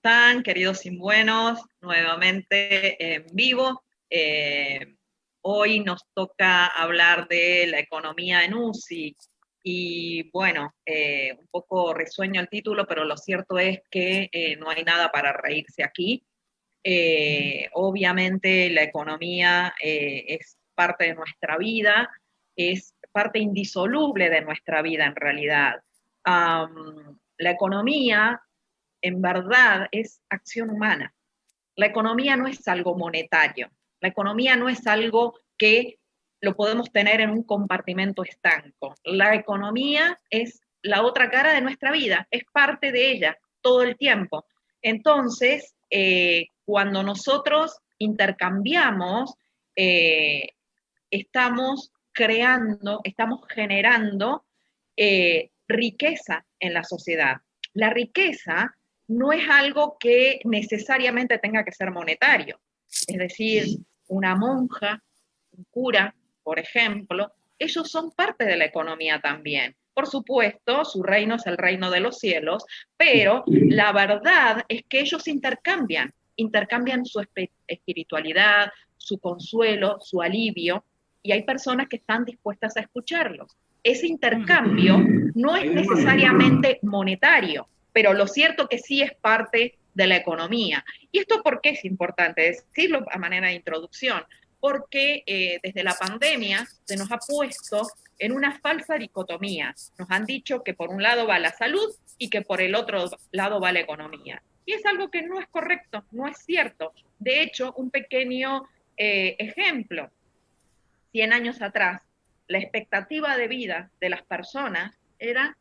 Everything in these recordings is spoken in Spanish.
están, queridos sin buenos? Nuevamente en vivo. Hoy nos toca hablar de la economía en UCI. Y bueno, un poco risueño el título, pero lo cierto es que no hay nada para reírse aquí. Obviamente la economía es parte de nuestra vida, es parte indisoluble de nuestra vida en realidad. La economía en verdad es acción humana. La economía no es algo monetario, la economía no es algo que lo podemos tener en un compartimento estanco. La economía es la otra cara de nuestra vida, es parte de ella todo el tiempo. Entonces, cuando nosotros intercambiamos, estamos creando, estamos generando riqueza en la sociedad. La riqueza no es algo que necesariamente tenga que ser monetario. Es decir, una monja, un cura, por ejemplo, ellos son parte de la economía también. Por supuesto, su reino es el reino de los cielos, pero la verdad es que ellos intercambian su espiritualidad, su consuelo, su alivio, y hay personas que están dispuestas a escucharlos. Ese intercambio no es necesariamente monetario, pero lo cierto que sí es parte de la economía. ¿Y esto por qué es importante decirlo a manera de introducción? Porque desde la pandemia se nos ha puesto en una falsa dicotomía. Nos han dicho que por un lado va la salud y que por el otro lado va la economía. Y es algo que no es correcto, no es cierto. De hecho, un pequeño ejemplo. 100 años atrás, la expectativa de vida de las personas era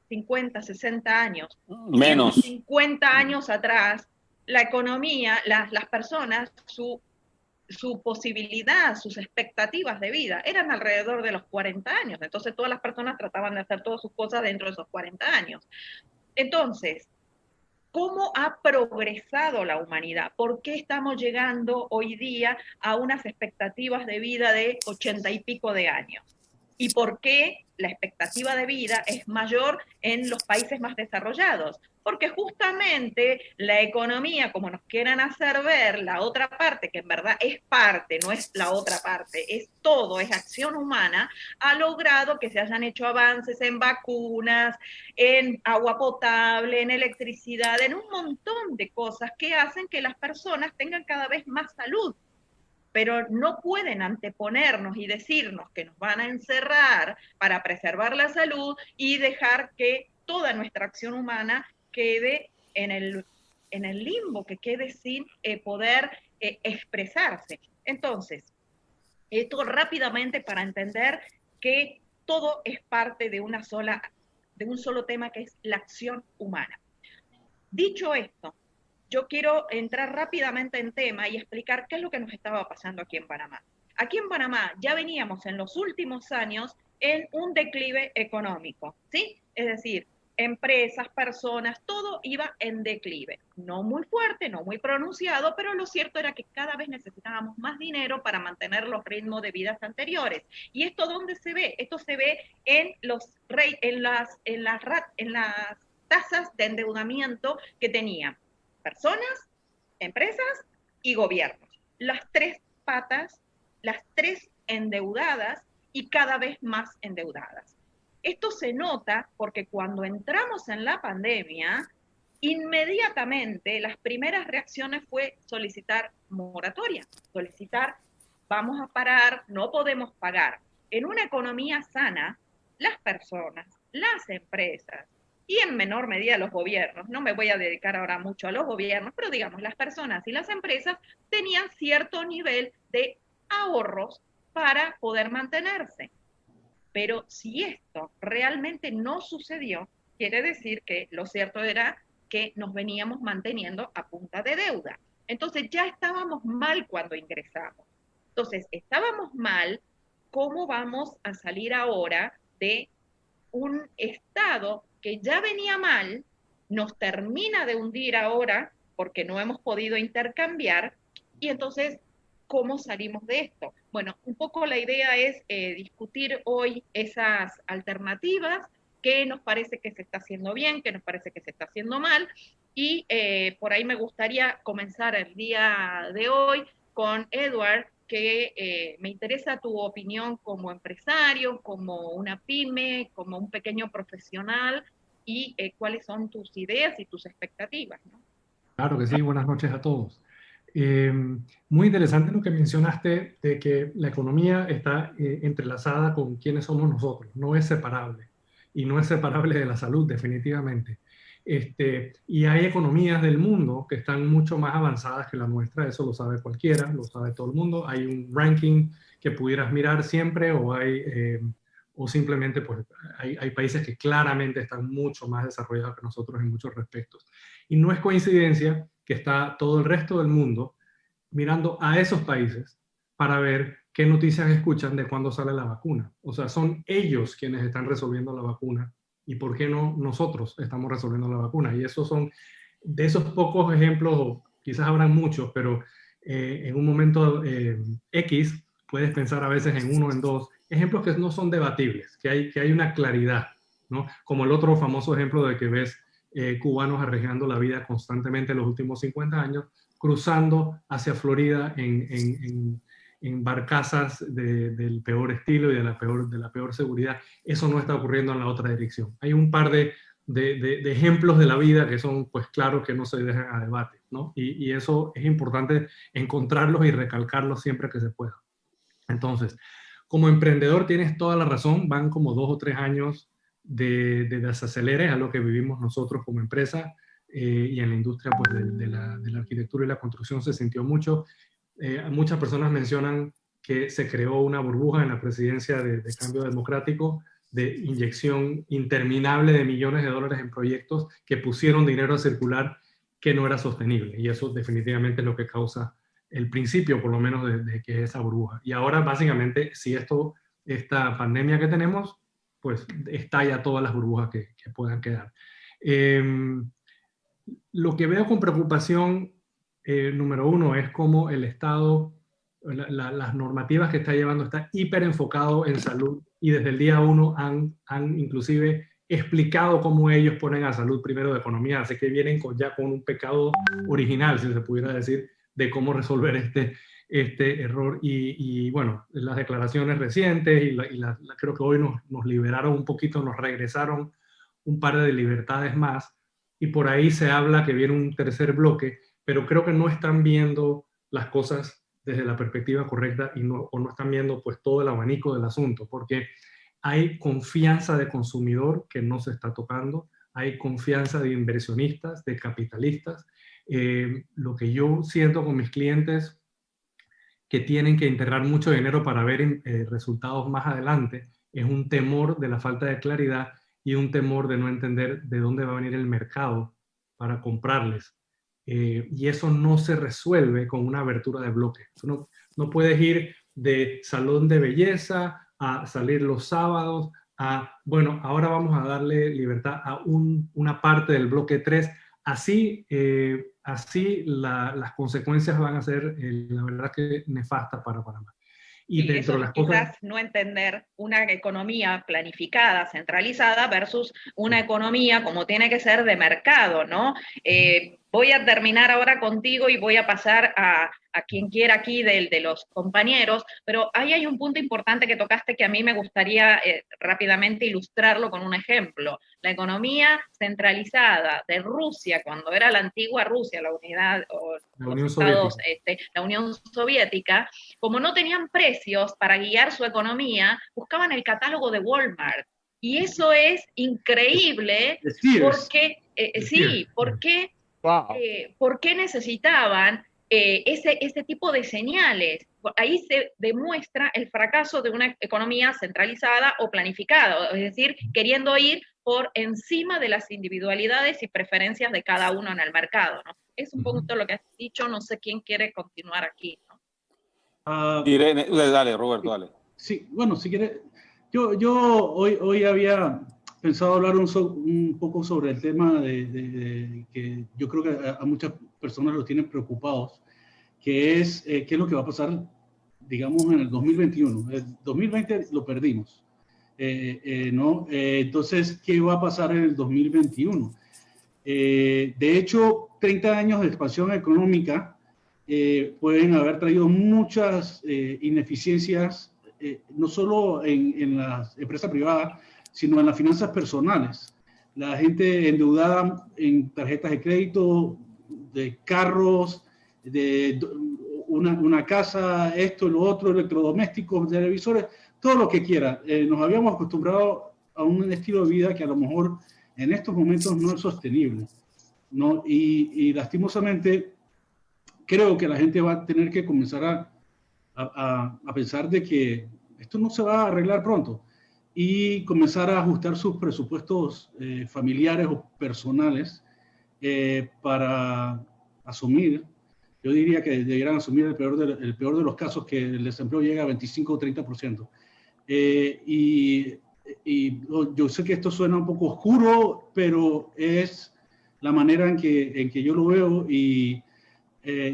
50, 60 años. Menos. 150 años atrás, la economía, las personas, su posibilidad, sus expectativas de vida eran alrededor de los 40 años. Entonces todas las personas trataban de hacer todas sus cosas dentro de esos 40 años. Entonces, ¿cómo ha progresado la humanidad? ¿Por qué estamos llegando hoy día a unas expectativas de vida de 80 y pico de años? ¿Y por qué la expectativa de vida es mayor en los países más desarrollados? Porque justamente la economía, como nos quieran hacer ver, la otra parte, que en verdad es parte, no es la otra parte, es todo, es acción humana, ha logrado que se hayan hecho avances en vacunas, en agua potable, en electricidad, en un montón de cosas que hacen que las personas tengan cada vez más salud, pero no pueden anteponernos y decirnos que nos van a encerrar para preservar la salud y dejar que toda nuestra acción humana quede en el limbo, que quede sin poder expresarse. Entonces, esto rápidamente para entender que todo es parte de de un solo tema, que es la acción humana. Dicho esto, yo quiero entrar rápidamente en tema y explicar qué es lo que nos estaba pasando aquí en Panamá. Aquí en Panamá ya veníamos en los últimos años en un declive económico, ¿sí? Es decir, empresas, personas, todo iba en declive. No muy fuerte, no muy pronunciado, pero lo cierto era que cada vez necesitábamos más dinero para mantener los ritmos de vidas anteriores. ¿Y esto dónde se ve? Esto se ve en las tasas de endeudamiento que tenían personas, empresas y gobiernos. Las tres patas, las tres endeudadas y cada vez más endeudadas. Esto se nota porque cuando entramos en la pandemia, inmediatamente las primeras reacciones fue solicitar moratoria, solicitar vamos a parar, no podemos pagar. En una economía sana, las personas, las empresas y en menor medida los gobiernos, no me voy a dedicar ahora mucho a los gobiernos, pero digamos, las personas y las empresas tenían cierto nivel de ahorros para poder mantenerse. Pero si esto realmente no sucedió, quiere decir que lo cierto era que nos veníamos manteniendo a punta de deuda. Entonces ya estábamos mal cuando ingresamos. Entonces, estábamos mal, ¿cómo vamos a salir ahora de un estado que ya venía mal, nos termina de hundir ahora porque no hemos podido intercambiar? Y entonces, ¿cómo salimos de esto? Bueno, un poco la idea es discutir hoy esas alternativas qué nos parece que se está haciendo bien, qué nos parece que se está haciendo mal, y por ahí me gustaría comenzar el día de hoy con Edward, que me interesa tu opinión como empresario, como una pyme, como un pequeño profesional, y cuáles son tus ideas y tus expectativas, ¿no? Claro que sí, buenas noches a todos. Eh, Muy interesante lo que mencionaste de que la economía está entrelazada con quiénes somos nosotros, no es separable y no es separable de la salud definitivamente. Y hay economías del mundo que están mucho más avanzadas que la nuestra, eso lo sabe cualquiera, lo sabe todo el mundo. Hay un ranking que pudieras mirar siempre o simplemente pues hay países que claramente están mucho más desarrollados que nosotros en muchos respectos. Y no es coincidencia que está todo el resto del mundo mirando a esos países para ver qué noticias escuchan de cuándo sale la vacuna. O sea, son ellos quienes están resolviendo la vacuna y por qué no nosotros estamos resolviendo la vacuna. Y esos son de esos pocos ejemplos, quizás habrán muchos, pero en un momento X puedes pensar a veces en uno, en dos, ejemplos que no son debatibles, que hay una claridad, ¿no? Como el otro famoso ejemplo de que ves cubanos arriesgando la vida constantemente en los últimos 50 años, cruzando hacia Florida en barcazas del peor estilo y de la peor seguridad. Eso no está ocurriendo en la otra dirección. Hay un par de ejemplos de la vida que son pues claros que no se dejan a debate, ¿no? Y eso es importante encontrarlos y recalcarlos siempre que se pueda. Entonces, como emprendedor tienes toda la razón, van como 2 o 3 años de desacelere a lo que vivimos nosotros como empresa y en la industria pues, de la arquitectura y la construcción se sintió mucho. Muchas personas mencionan que se creó una burbuja en la presidencia de Cambio Democrático de inyección interminable de millones de dólares en proyectos que pusieron dinero a circular que no era sostenible. Y eso definitivamente es lo que causa el principio, por lo menos, de que es esa burbuja. Y ahora, básicamente, si esta pandemia que tenemos, pues estalla todas las burbujas que puedan quedar. Eh, lo que veo con preocupación, número uno, es cómo el Estado, las normativas que está llevando, está hiper enfocado en salud y desde el día uno han inclusive explicado cómo ellos ponen a salud primero de economía, así que vienen ya con un pecado original, si se pudiera decir, de cómo resolver este error. Y bueno, las declaraciones recientes creo que hoy nos liberaron un poquito, nos regresaron un par de libertades más y por ahí se habla que viene un tercer bloque, pero creo que no están viendo las cosas desde la perspectiva correcta o no están viendo pues todo el abanico del asunto, porque hay confianza de consumidor que no se está tocando, hay confianza de inversionistas, de capitalistas. Lo que yo siento con mis clientes que tienen que enterrar mucho dinero para ver resultados más adelante es un temor de la falta de claridad y un temor de no entender de dónde va a venir el mercado para comprarles. Y eso no se resuelve con una abertura de bloque. No puedes ir de salón de belleza a salir los sábados a, bueno, ahora vamos a darle libertad a una parte del bloque 3. Así las consecuencias van a ser, la verdad, que nefastas para Panamá. Y Sí, dentro eso de es las cosas. quizás no entender una economía planificada, centralizada, versus una economía como tiene que ser de mercado, ¿no? Voy a terminar ahora contigo y voy a pasar a quien quiera aquí de los compañeros, pero ahí hay un punto importante que tocaste que a mí me gustaría rápidamente ilustrarlo con un ejemplo. La economía centralizada de Rusia, cuando era la antigua Rusia, la unidad o La los Unión estados, Soviética. la Unión Soviética, como no tenían precios para guiar su economía, buscaban el catálogo de Walmart. Y eso es increíble The Sears. porque, sí, porque, Wow. ¿por qué necesitaban ese tipo de señales? Ahí se demuestra el fracaso de una economía centralizada o planificada, es decir, queriendo ir por encima de las individualidades y preferencias de cada uno en el mercado, ¿no? Es un poquito lo que has dicho, no sé quién quiere continuar aquí, ¿no? Irene, dale, Roberto, dale. Sí, bueno, si quieres, yo hoy había pensado hablar un poco sobre el tema de que yo creo que a muchas personas lo tienen preocupados, que es qué es lo que va a pasar, digamos, en el 2021. El 2020 lo perdimos. ¿no? Entonces, ¿qué va a pasar en el 2021? De hecho, 30 años de expansión económica pueden haber traído muchas ineficiencias, no solo en las empresas privadas, sino en las finanzas personales. La gente endeudada en tarjetas de crédito, de carros, de una casa, esto, lo otro, electrodomésticos, televisores, todo lo que quiera. Nos habíamos acostumbrado a un estilo de vida que a lo mejor en estos momentos no es sostenible, ¿no? Y lastimosamente creo que la gente va a tener que comenzar a pensar de que esto no se va a arreglar pronto y comenzar a ajustar sus presupuestos familiares o personales para asumir. Yo diría que deberían asumir el peor de los casos, que el desempleo llega a 25 o 30%. Y yo sé que esto suena un poco oscuro, pero es la manera en que yo lo veo, y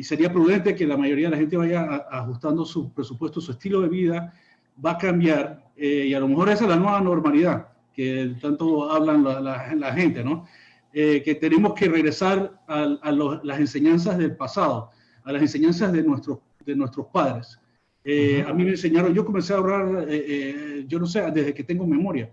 sería prudente que la mayoría de la gente vaya ajustando su presupuesto, su estilo de vida va a cambiar, y a lo mejor esa es la nueva normalidad que tanto hablan la gente, ¿no? Que tenemos que regresar a las enseñanzas del pasado, a las enseñanzas de nuestros padres. A mí me enseñaron, yo comencé a ahorrar, yo no sé, desde que tengo memoria.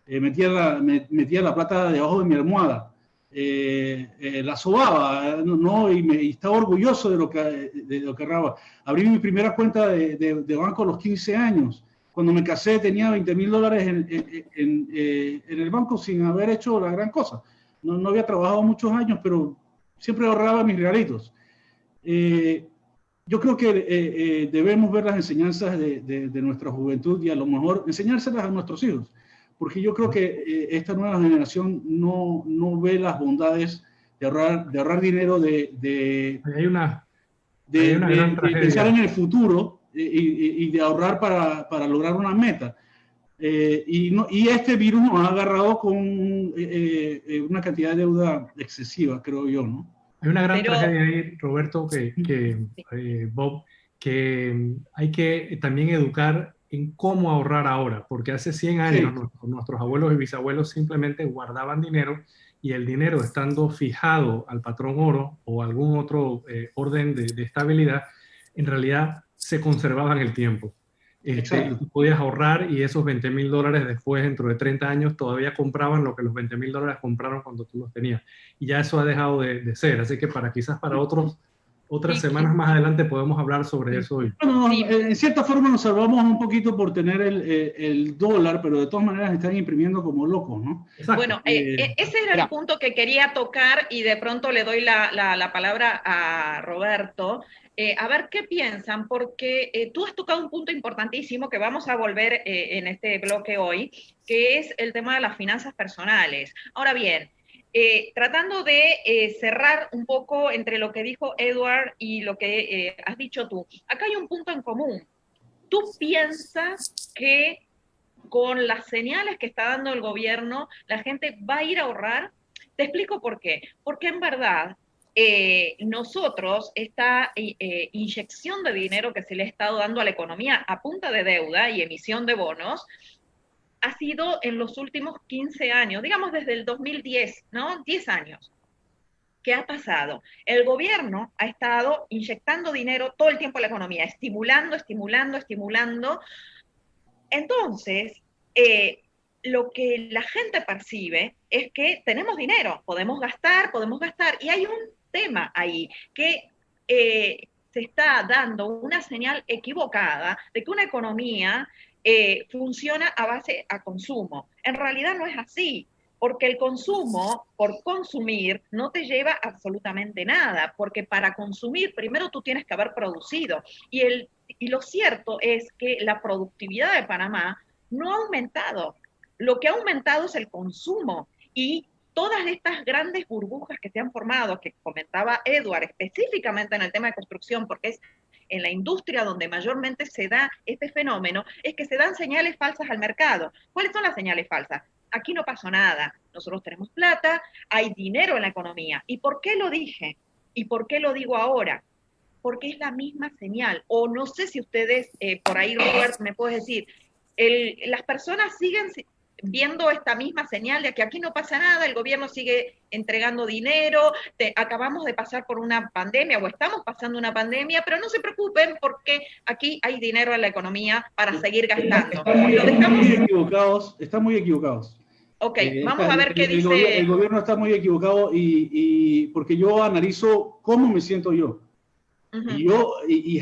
Metía la plata debajo de mi almohada, la sobaba, ¿no? Y estaba orgulloso de lo que ahorraba. Abrí mi primera cuenta de banco a los 15 años. Cuando me casé tenía $20,000 en el banco sin haber hecho la gran cosa. No había trabajado muchos años, pero siempre ahorraba mis regalitos. Yo creo que debemos ver las enseñanzas de nuestra juventud y a lo mejor enseñárselas a nuestros hijos, porque yo creo que esta nueva generación no ve las bondades de ahorrar dinero, de pensar en el futuro y de ahorrar para lograr una meta. Y este virus nos ha agarrado con una cantidad de deuda excesiva, creo yo, ¿no? Hay una gran tragedia ahí, Roberto, Bob, que hay que también educar en cómo ahorrar ahora, porque hace 100 años nuestros abuelos y bisabuelos simplemente guardaban dinero, y el dinero, estando fijado al patrón oro o algún otro orden de estabilidad, en realidad se conservaba en el tiempo. Y tú podías ahorrar, y esos $20,000 después, dentro de 30 años, todavía compraban lo que los $20,000 compraron cuando tú los tenías. Y ya eso ha dejado de ser. Así que quizás para otras semanas más adelante podemos hablar sobre eso hoy. Bueno, en cierta forma nos salvamos un poquito por tener el dólar, pero de todas maneras están imprimiendo como locos, ¿no? Exacto. Bueno, ese era el punto que quería tocar, y de pronto le doy la palabra a Roberto. A ver qué piensan, porque tú has tocado un punto importantísimo que vamos a volver en este bloque hoy, que es el tema de las finanzas personales. Ahora bien, tratando de cerrar un poco entre lo que dijo Edward y lo que has dicho tú, acá hay un punto en común. ¿Tú piensas que con las señales que está dando el gobierno la gente va a ir a ahorrar? Te explico por qué. Porque en verdad nosotros, esta inyección de dinero que se le ha estado dando a la economía a punta de deuda y emisión de bonos, ha sido en los últimos 15 años, digamos desde el 2010, ¿no? 10 años. ¿Qué ha pasado? El gobierno ha estado inyectando dinero todo el tiempo a la economía, estimulando. Entonces, lo que la gente percibe es que tenemos dinero, podemos gastar, y hay un tema ahí que se está dando una señal equivocada de que una economía funciona a base a consumo. En realidad no es así, porque el consumo, por consumir, no te lleva absolutamente nada, porque para consumir primero tú tienes que haber producido, y lo cierto es que la productividad de Panamá no ha aumentado. Lo que ha aumentado es el consumo, y todas estas grandes burbujas que se han formado, que comentaba Edward, específicamente en el tema de construcción, porque es en la industria donde mayormente se da este fenómeno, es que se dan señales falsas al mercado. ¿Cuáles son las señales falsas? Aquí no pasó nada, nosotros tenemos plata, hay dinero en la economía. ¿Y por qué lo dije? ¿Y por qué lo digo ahora? Porque es la misma señal. O no sé si ustedes, por ahí, Robert, me puedes decir, las personas siguen viendo esta misma señal de que aquí no pasa nada, el gobierno sigue entregando dinero, acabamos de pasar por una pandemia o estamos pasando una pandemia, pero no se preocupen porque aquí hay dinero en la economía para seguir gastando. Están muy equivocados. Ok, vamos a ver qué dice... El gobierno está muy equivocado porque yo analizo cómo me siento yo. Y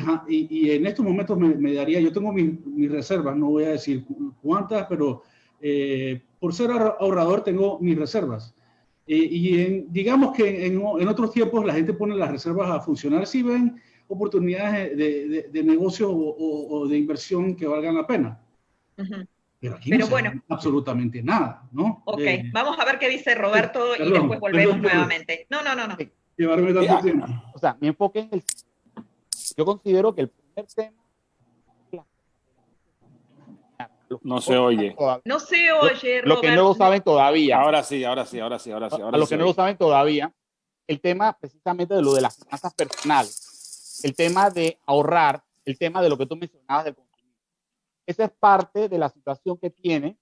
en estos momentos me daría, yo tengo mis reservas, no voy a decir cuántas, pero por ser ahorrador tengo mis reservas. Digamos que en otros tiempos la gente pone las reservas a funcionar si ven oportunidades de negocio o de inversión que valgan la pena. Pero aquí no se ve absolutamente nada, ¿no? Ok, vamos a ver qué dice Roberto y después volvemos nuevamente. No. Llevarme tanto tiempo. O sea, mi enfoque en el... Yo considero que el primer tema... No se oye. No se oye, Roberto. Lo que no lo saben todavía. Ahora sí. A los que no lo saben todavía, el tema precisamente de lo de las finanzas personales, el tema de ahorrar, el tema de lo que tú mencionabas del consumo. Esa es parte de la situación que tiene,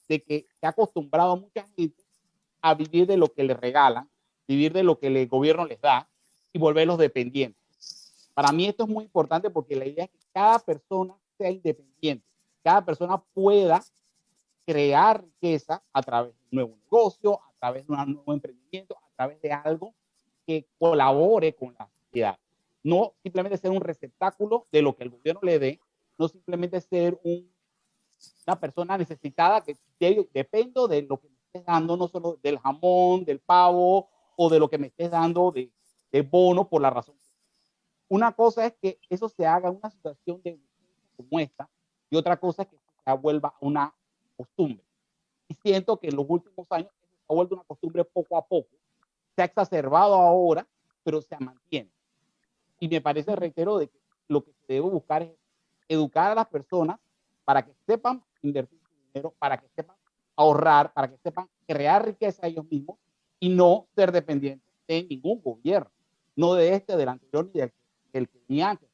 de que se ha acostumbrado a mucha gente a vivir de lo que les regalan, vivir de lo que el gobierno les da y volverlos dependientes. Para mí esto es muy importante porque la idea es que cada persona sea independiente, cada persona pueda crear riqueza a través de un nuevo negocio, a través de un nuevo emprendimiento, a través de algo que colabore con la sociedad. No simplemente ser un receptáculo de lo que el gobierno le dé, no simplemente ser una persona necesitada que dependo de lo que me estés dando, no solo del jamón, del pavo o de lo que me estés dando de bono por la razón. Una cosa es que eso se haga en una situación de como esta y otra cosa es que se vuelva una costumbre. Y siento que en los últimos años se ha vuelto una costumbre poco a poco. Se ha exacerbado ahora, pero se mantiene. Y me parece, reitero, de que lo que se debe buscar es educar a las personas para que sepan invertir su dinero, para que sepan ahorrar, para que sepan crear riqueza ellos mismos y no ser dependientes de ningún gobierno, no de del anterior ni del que tenía antes.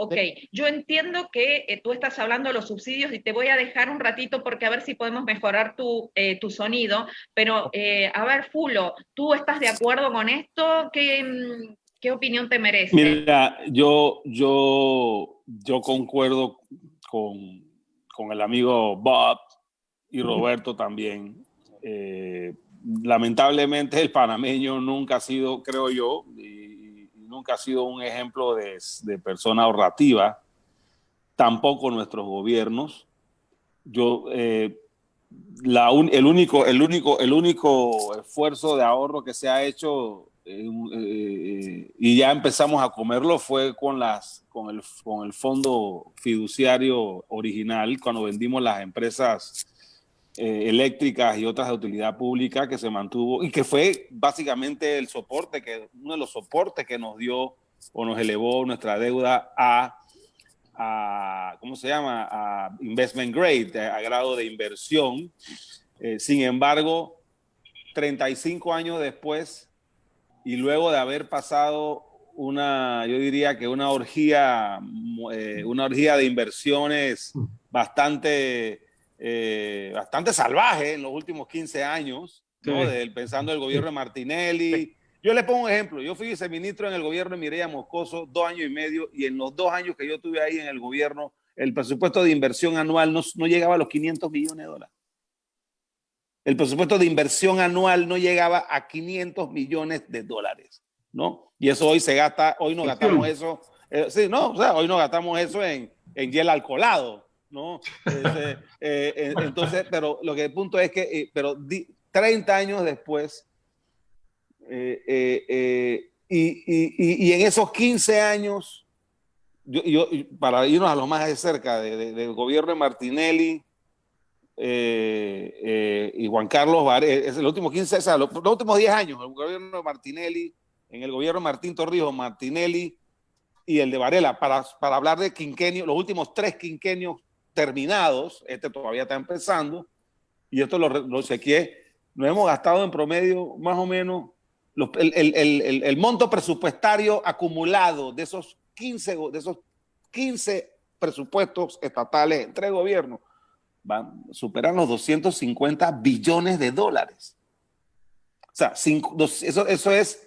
Ok, yo entiendo que tú estás hablando de los subsidios y te voy a dejar un ratito porque a ver si podemos mejorar tu sonido, pero a ver, Fulo, ¿tú estás de acuerdo con esto? ¿Qué opinión te merece? Mira, yo concuerdo con el amigo Bob y Roberto también. Lamentablemente el panameño nunca ha sido, creo yo, y nunca ha sido un ejemplo de persona ahorrativa, tampoco nuestros gobiernos. El único esfuerzo de ahorro que se ha hecho y ya empezamos a comerlo fue con el fondo fiduciario original, cuando vendimos las empresas eléctricas y otras de utilidad pública, que se mantuvo y que fue básicamente uno de los soportes que nos dio o nos elevó nuestra deuda a ¿cómo se llama? A investment grade, a grado de inversión. Sin embargo, 35 años después y luego de haber pasado yo diría que una orgía de inversiones bastante salvaje en los últimos 15 años, ¿no? Pensando en el gobierno de Martinelli. Yo le pongo un ejemplo. Yo fui viceministro en el gobierno de Mireya Moscoso 2 años y medio, y en los 2 años que yo estuve ahí en el gobierno, el presupuesto de inversión anual no llegaba a los $500 millones. El presupuesto de inversión anual no llegaba a $500 millones, ¿no? Y eso hoy se gasta, hoy no gastamos eso. Hoy no gastamos eso en hielo alcoholado, ¿no? Entonces, pero lo que el punto es que, 30 años después, y en esos 15 años, para irnos a lo más de cerca del gobierno de Martinelli y Juan Carlos Varela, los últimos 15, o sea, los últimos 10 años, el gobierno de Martinelli, en el gobierno de Martín Torrijos, Martinelli y el de Varela, para hablar de quinquenio, los últimos 3 quinquenios terminados, este todavía está empezando, y esto lo chequeé, nos hemos gastado en promedio más o menos el monto presupuestario acumulado de esos 15 presupuestos estatales entre gobiernos superan los 250 billones de dólares. O sea, eso es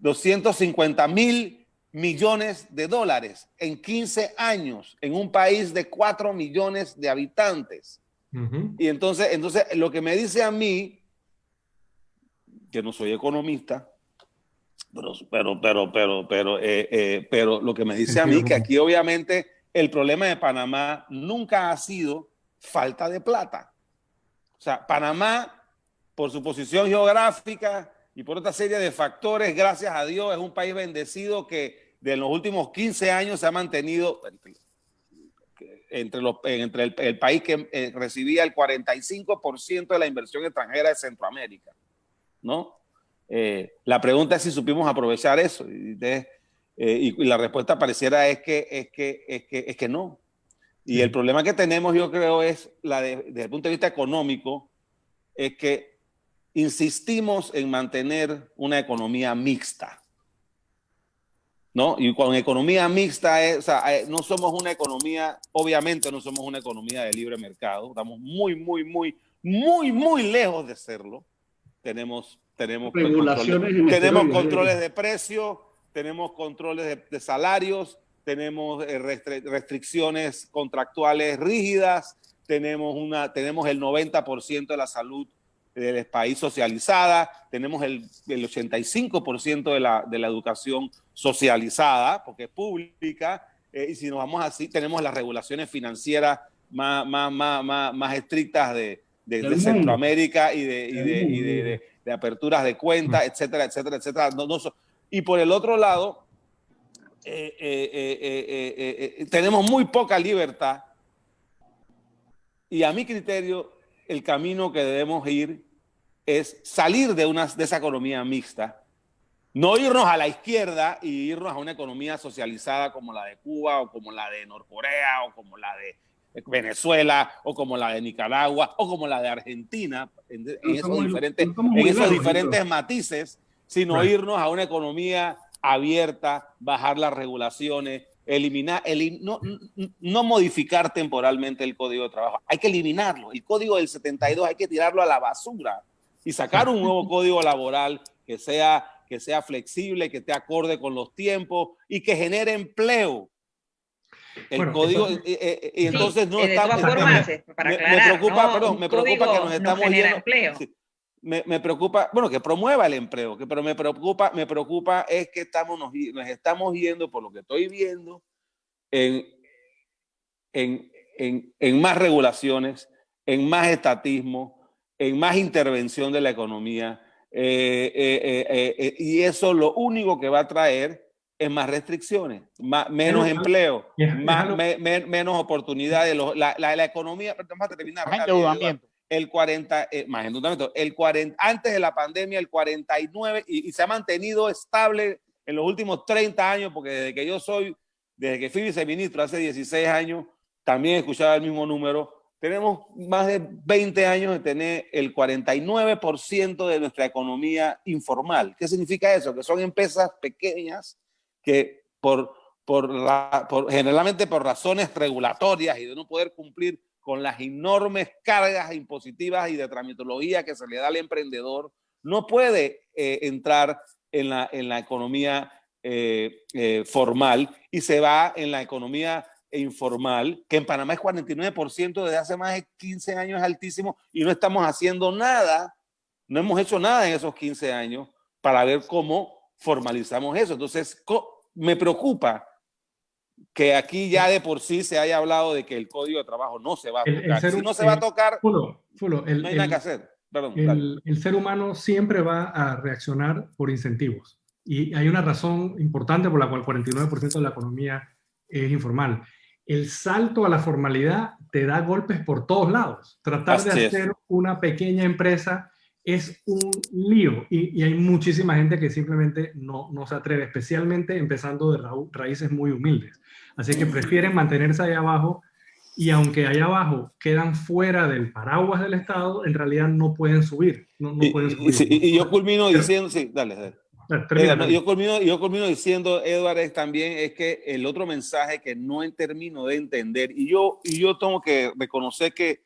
250.000 millones de dólares en 15 años en un país de 4 millones de habitantes. Y entonces lo que me dice a mí, que no soy economista, pero lo que me dice a mí que aquí obviamente el problema de Panamá nunca ha sido falta de plata. O sea, Panamá, por su posición geográfica y por otra serie de factores, gracias a Dios, es un país bendecido que de los últimos 15 años se ha mantenido entre el país que recibía el 45% de la inversión extranjera de Centroamérica, ¿no? La pregunta es si supimos aprovechar eso y la respuesta pareciera es que no. Y el problema que tenemos, yo creo, es desde el punto de vista económico, es que insistimos en mantener una economía mixta, ¿no? Y con economía mixta, no somos una economía, obviamente no somos una economía de libre mercado, estamos muy, muy, muy, muy, muy lejos de serlo. Tenemos controles de precios, tenemos controles de salarios, tenemos restricciones contractuales rígidas, tenemos el 90% de la salud del país socializada, tenemos el 85% de la educación socializada, porque es pública, y si nos vamos así, tenemos las regulaciones financieras más estrictas de Centroamérica y de aperturas de cuentas, etcétera, etcétera, etcétera. Y por el otro lado, tenemos muy poca libertad y a mi criterio el camino que debemos ir es salir de esa economía mixta, no irnos a la izquierda y irnos a una economía socializada como la de Cuba o como la de Norcorea o como la de Venezuela o como la de Nicaragua o como la de Argentina, en esos diferentes matices, sino irnos a una economía abierta, bajar las regulaciones, no modificar temporalmente el Código de Trabajo, hay que eliminarlo. El Código del 72 hay que tirarlo a la basura y sacar un nuevo código laboral que sea flexible, que esté acorde con los tiempos y que genere empleo. Código, y entonces no está. Me preocupa que nos estamos yendo. Sí, me preocupa, que promueva el empleo, pero me preocupa es que nos estamos yendo, por lo que estoy viendo, en más regulaciones, en más estatismo, en más intervención de la economía, y eso lo único que va a traer es más restricciones, menos empleo, menos oportunidades. La economía, vamos a terminar. Más endeudamiento. Más endeudamiento. Antes de la pandemia, el 49, y se ha mantenido estable en los últimos 30 años, porque desde que fui viceministro hace 16 años, también escuchaba el mismo número. Tenemos más de 20 años de tener el 49% de nuestra economía informal. ¿Qué significa eso? Que son empresas pequeñas que generalmente por razones regulatorias y de no poder cumplir con las enormes cargas impositivas y de tramitología que se le da al emprendedor, no puede entrar en la economía formal y se va en la economía informal, que en Panamá es 49%, desde hace más de 15 años es altísimo y no estamos haciendo nada, no hemos hecho nada en esos 15 años para ver cómo formalizamos eso. Entonces, me preocupa que aquí ya de por sí se haya hablado de que el Código de Trabajo no se va a tocar. Si no se va a tocar, no hay nada que hacer. Perdón, el ser humano siempre va a reaccionar por incentivos. Y hay una razón importante por la cual 49% de la economía es informal. El salto a la formalidad te da golpes por todos lados. Tratar de hacer una pequeña empresa es un lío y hay muchísima gente que simplemente no se atreve, especialmente empezando de raíces muy humildes. Así que prefieren mantenerse ahí abajo y aunque allá abajo quedan fuera del paraguas del Estado, en realidad no pueden subir. No pueden subir. Y yo culmino diciendo, sí, dale. Yo culmino diciendo, Edward, es que el otro mensaje que no termino de entender, y yo tengo que reconocer que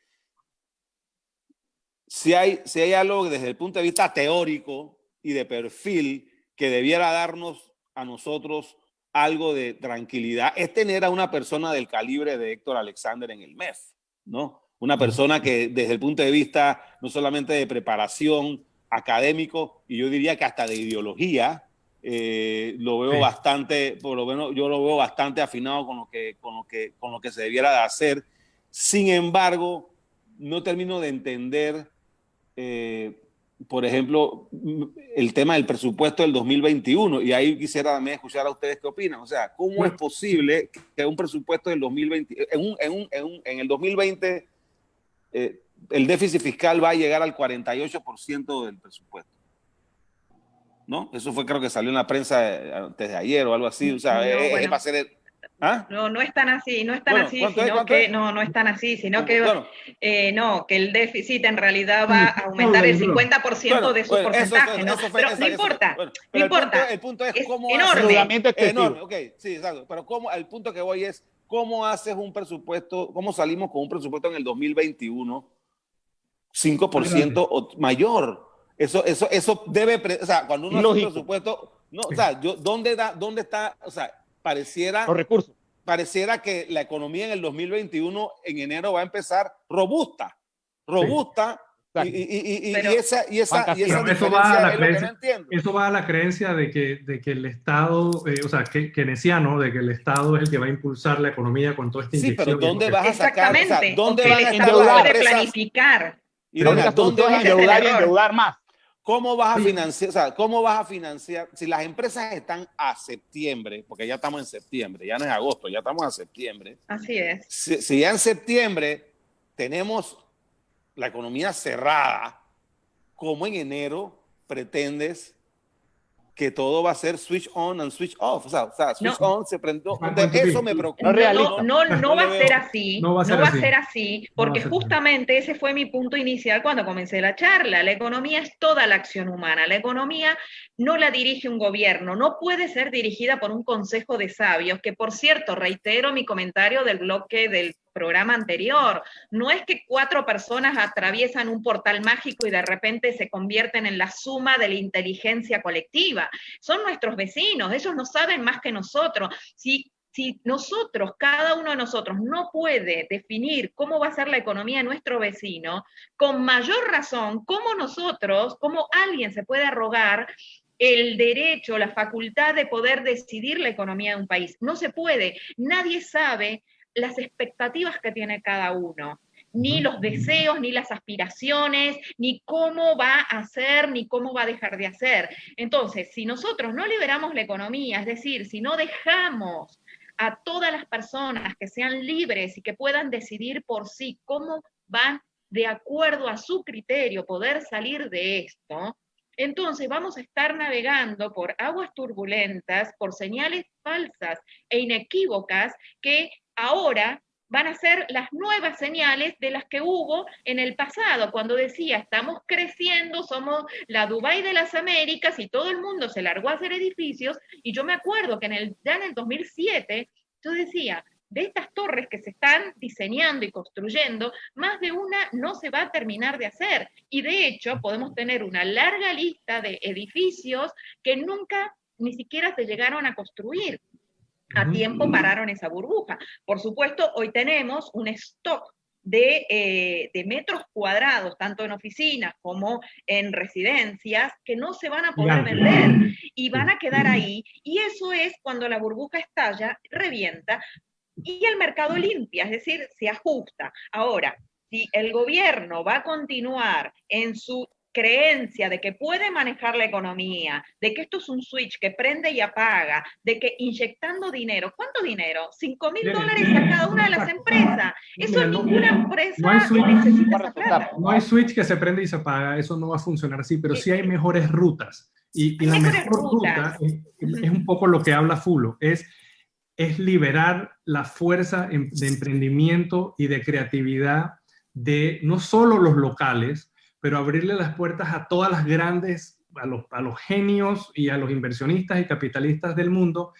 si hay algo desde el punto de vista teórico y de perfil que debiera darnos a nosotros algo de tranquilidad, es tener a una persona del calibre de Héctor Alexander en el MEF, ¿no? Una persona que desde el punto de vista no solamente de preparación académico, y yo diría que hasta de ideología, lo veo bastante, por lo menos yo lo veo bastante afinado con lo que se debiera de hacer. Sin embargo, no termino de entender, por ejemplo, el tema del presupuesto del 2021, y ahí quisiera también escuchar a ustedes qué opinan. O sea, ¿cómo es posible que un presupuesto del 2020, en el 2020, el déficit fiscal va a llegar al 48% del presupuesto? ¿No? Eso fue, creo que salió en la prensa antes de ayer o algo así. O sea, va a ser... ¿Ah? No es tan así, no es tan así, sino que no es tan así, sino que que el déficit en realidad va a aumentar el 50% de su porcentaje, ¿no? Pero no importa, no importa. El punto es cómo enorme. Ok, sí, exacto. Pero el punto que voy es cómo haces un presupuesto, cómo salimos con un presupuesto en el 2021 5% o mayor. Eso debe, o sea, cuando uno hace un presupuesto, no, o sea, ¿dónde está? O sea, pareciera los recursos. Pareciera que la economía en el 2021 en enero va a empezar robusta. Y esa diferencia es lo que no entiendo. Eso va a la creencia de que el Estado, o sea, keynesiano, de que el Estado es el que va a impulsar la economía con toda esta inyección. Sí, pero ¿dónde vas a sacar? Exactamente, ¿dónde el Estado puede planificar. ¿Dónde vas a endeudar y endeudar más? ¿Cómo vas a financiar? O sea, ¿cómo vas a financiar? Si las empresas están a septiembre, porque ya estamos en septiembre, ya no es agosto, ya estamos a septiembre. Así es. Si ya en septiembre tenemos la economía cerrada, ¿cómo en enero pretendes que todo va a ser switch on and switch off? O sea switch on se prendió. Eso me preocupa. No va a ser así. No va a ser así, porque justamente ese fue mi punto inicial cuando comencé la charla. La economía es toda la acción humana. La economía no la dirige un gobierno, no puede ser dirigida por un consejo de sabios, que por cierto, reitero mi comentario del bloque del programa anterior, no es que 4 personas atraviesan un portal mágico y de repente se convierten en la suma de la inteligencia colectiva, son nuestros vecinos, ellos no saben más que nosotros. Si nosotros, cada uno de nosotros, no puede definir cómo va a ser la economía de nuestro vecino, con mayor razón, cómo alguien se puede arrogar el derecho, la facultad de poder decidir la economía de un país. No se puede, nadie sabe las expectativas que tiene cada uno, ni los deseos, ni las aspiraciones, ni cómo va a hacer, ni cómo va a dejar de hacer. Entonces, si nosotros no liberamos la economía, es decir, si no dejamos a todas las personas que sean libres y que puedan decidir por sí cómo van de acuerdo a su criterio poder salir de esto, entonces vamos a estar navegando por aguas turbulentas, por señales falsas e inequívocas que ahora van a ser las nuevas señales de las que hubo en el pasado, cuando decía, estamos creciendo, somos la Dubái de las Américas, y todo el mundo se largó a hacer edificios, y yo me acuerdo que ya en el 2007, yo decía, de estas torres que se están diseñando y construyendo, más de una no se va a terminar de hacer, y de hecho podemos tener una larga lista de edificios que nunca ni siquiera se llegaron a construir. A tiempo pararon esa burbuja. Por supuesto, hoy tenemos un stock de metros cuadrados, tanto en oficinas como en residencias, que no se van a poder vender y van a quedar ahí. Y eso es cuando la burbuja estalla, revienta, y el mercado limpia, es decir, se ajusta. Ahora, si el gobierno va a continuar en su creencia de que puede manejar la economía, de que esto es un switch que prende y apaga, de que inyectando dinero, ¿cuánto dinero? $5.000 a cada una de las empresas. Eso ninguna empresa necesita esa plata. No hay switch que se prende y se apaga, eso no va a funcionar así, pero sí hay mejores rutas. Y la mejor ruta es un poco lo que habla Fulo, es liberar la fuerza de emprendimiento y de creatividad de no solo los locales, pero abrirle las puertas a todas las grandes a los genios y a los inversionistas y capitalistas del mundo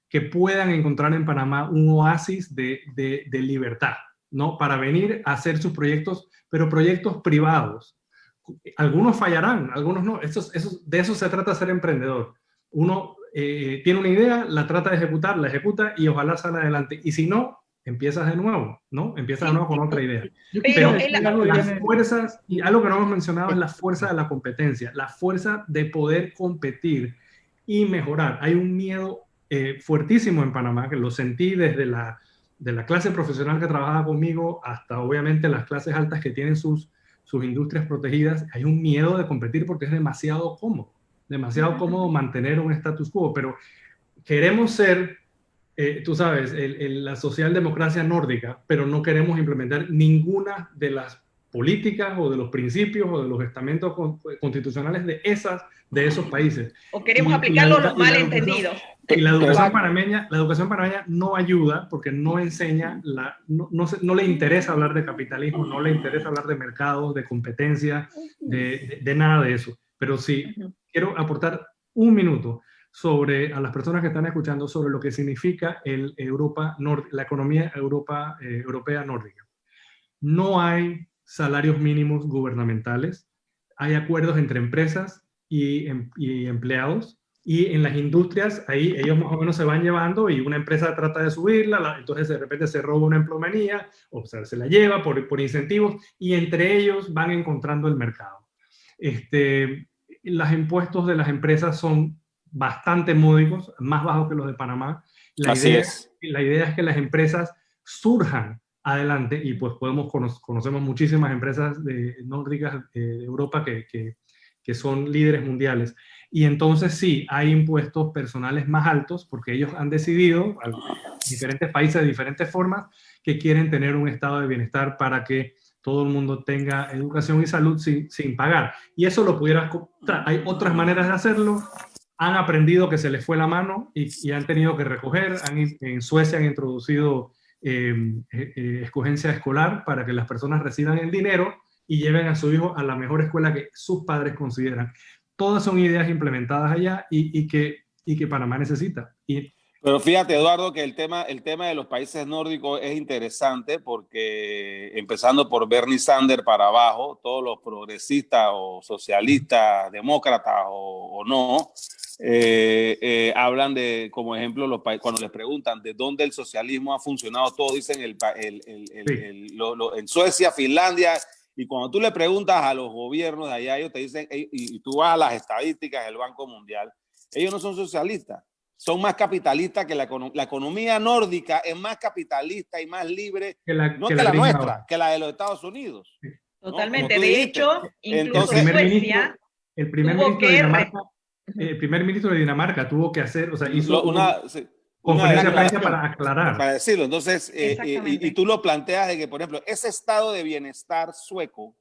que puedan encontrar en Panamá un oasis de libertad, ¿no? Para venir a hacer sus proyectos, pero proyectos privados. Algunos fallarán, algunos no. De eso se trata ser emprendedor. Uno tiene una idea, la trata de ejecutar, la ejecuta y ojalá salga adelante. Y si no, empiezas de nuevo, ¿no? Empiezas de nuevo con otra idea. Pero las fuerzas, y algo que no hemos mencionado es la fuerza de la competencia, la fuerza de poder competir y mejorar. Hay un miedo fuertísimo en Panamá, que lo sentí desde de la clase profesional que trabajaba conmigo hasta obviamente las clases altas que tienen sus industrias protegidas. Hay un miedo de competir porque es demasiado cómodo mantener un status quo, pero queremos ser, tú sabes, la socialdemocracia nórdica, pero no queremos implementar ninguna de las políticas o de los principios o de los estamentos constitucionales de esos países. O queremos aplicarlo los malentendidos. Y la educación panameña no ayuda porque no enseña, no le interesa hablar de capitalismo, no le interesa hablar de mercados, de competencia, de nada de eso. Pero sí, quiero aportar un minuto a las personas que están escuchando sobre lo que significa la economía europea nórdica. No hay salarios mínimos gubernamentales, hay acuerdos entre empresas y empleados. Y en las industrias, ahí ellos más o menos se van llevando y una empresa trata de subirla, entonces de repente se roba una empleomanía, o sea, se la lleva por incentivos y entre ellos van encontrando el mercado. Los impuestos de las empresas son bastante módicos, más bajos que los de Panamá. La idea es que las empresas surjan adelante y pues conocemos muchísimas empresas nórdicas de Europa que son líderes mundiales. Y entonces sí, hay impuestos personales más altos porque ellos han decidido, diferentes países de diferentes formas, que quieren tener un estado de bienestar para que todo el mundo tenga educación y salud sin pagar. Y eso lo pudiera... Hay otras maneras de hacerlo. Han aprendido que se les fue la mano y han tenido que recoger. En Suecia han introducido escogencia escolar para que las personas reciban el dinero y lleven a su hijo a la mejor escuela que sus padres consideran. Todas son ideas implementadas allá y que Panamá necesita. Pero fíjate, Eduardo, que el tema de los países nórdicos es interesante porque empezando por Bernie Sanders para abajo, todos los progresistas o socialistas, demócratas o no, hablan de, como ejemplo, cuando les preguntan de dónde el socialismo ha funcionado, todos dicen en Suecia, Finlandia. Y cuando tú le preguntas a los gobiernos de allá, ellos te dicen, y tú vas a las estadísticas del Banco Mundial, ellos no son socialistas, son más capitalistas que la economía nórdica es más capitalista y más libre, que la nuestra, que la de los Estados Unidos. Totalmente. ¿No? De hecho, incluso Suecia el primer ministro de Dinamarca tuvo que hacer, o sea, hizo conferencia de prensa para aclarar. Para decirlo. Entonces, y tú lo planteas de que, por ejemplo, ese estado de bienestar sueco,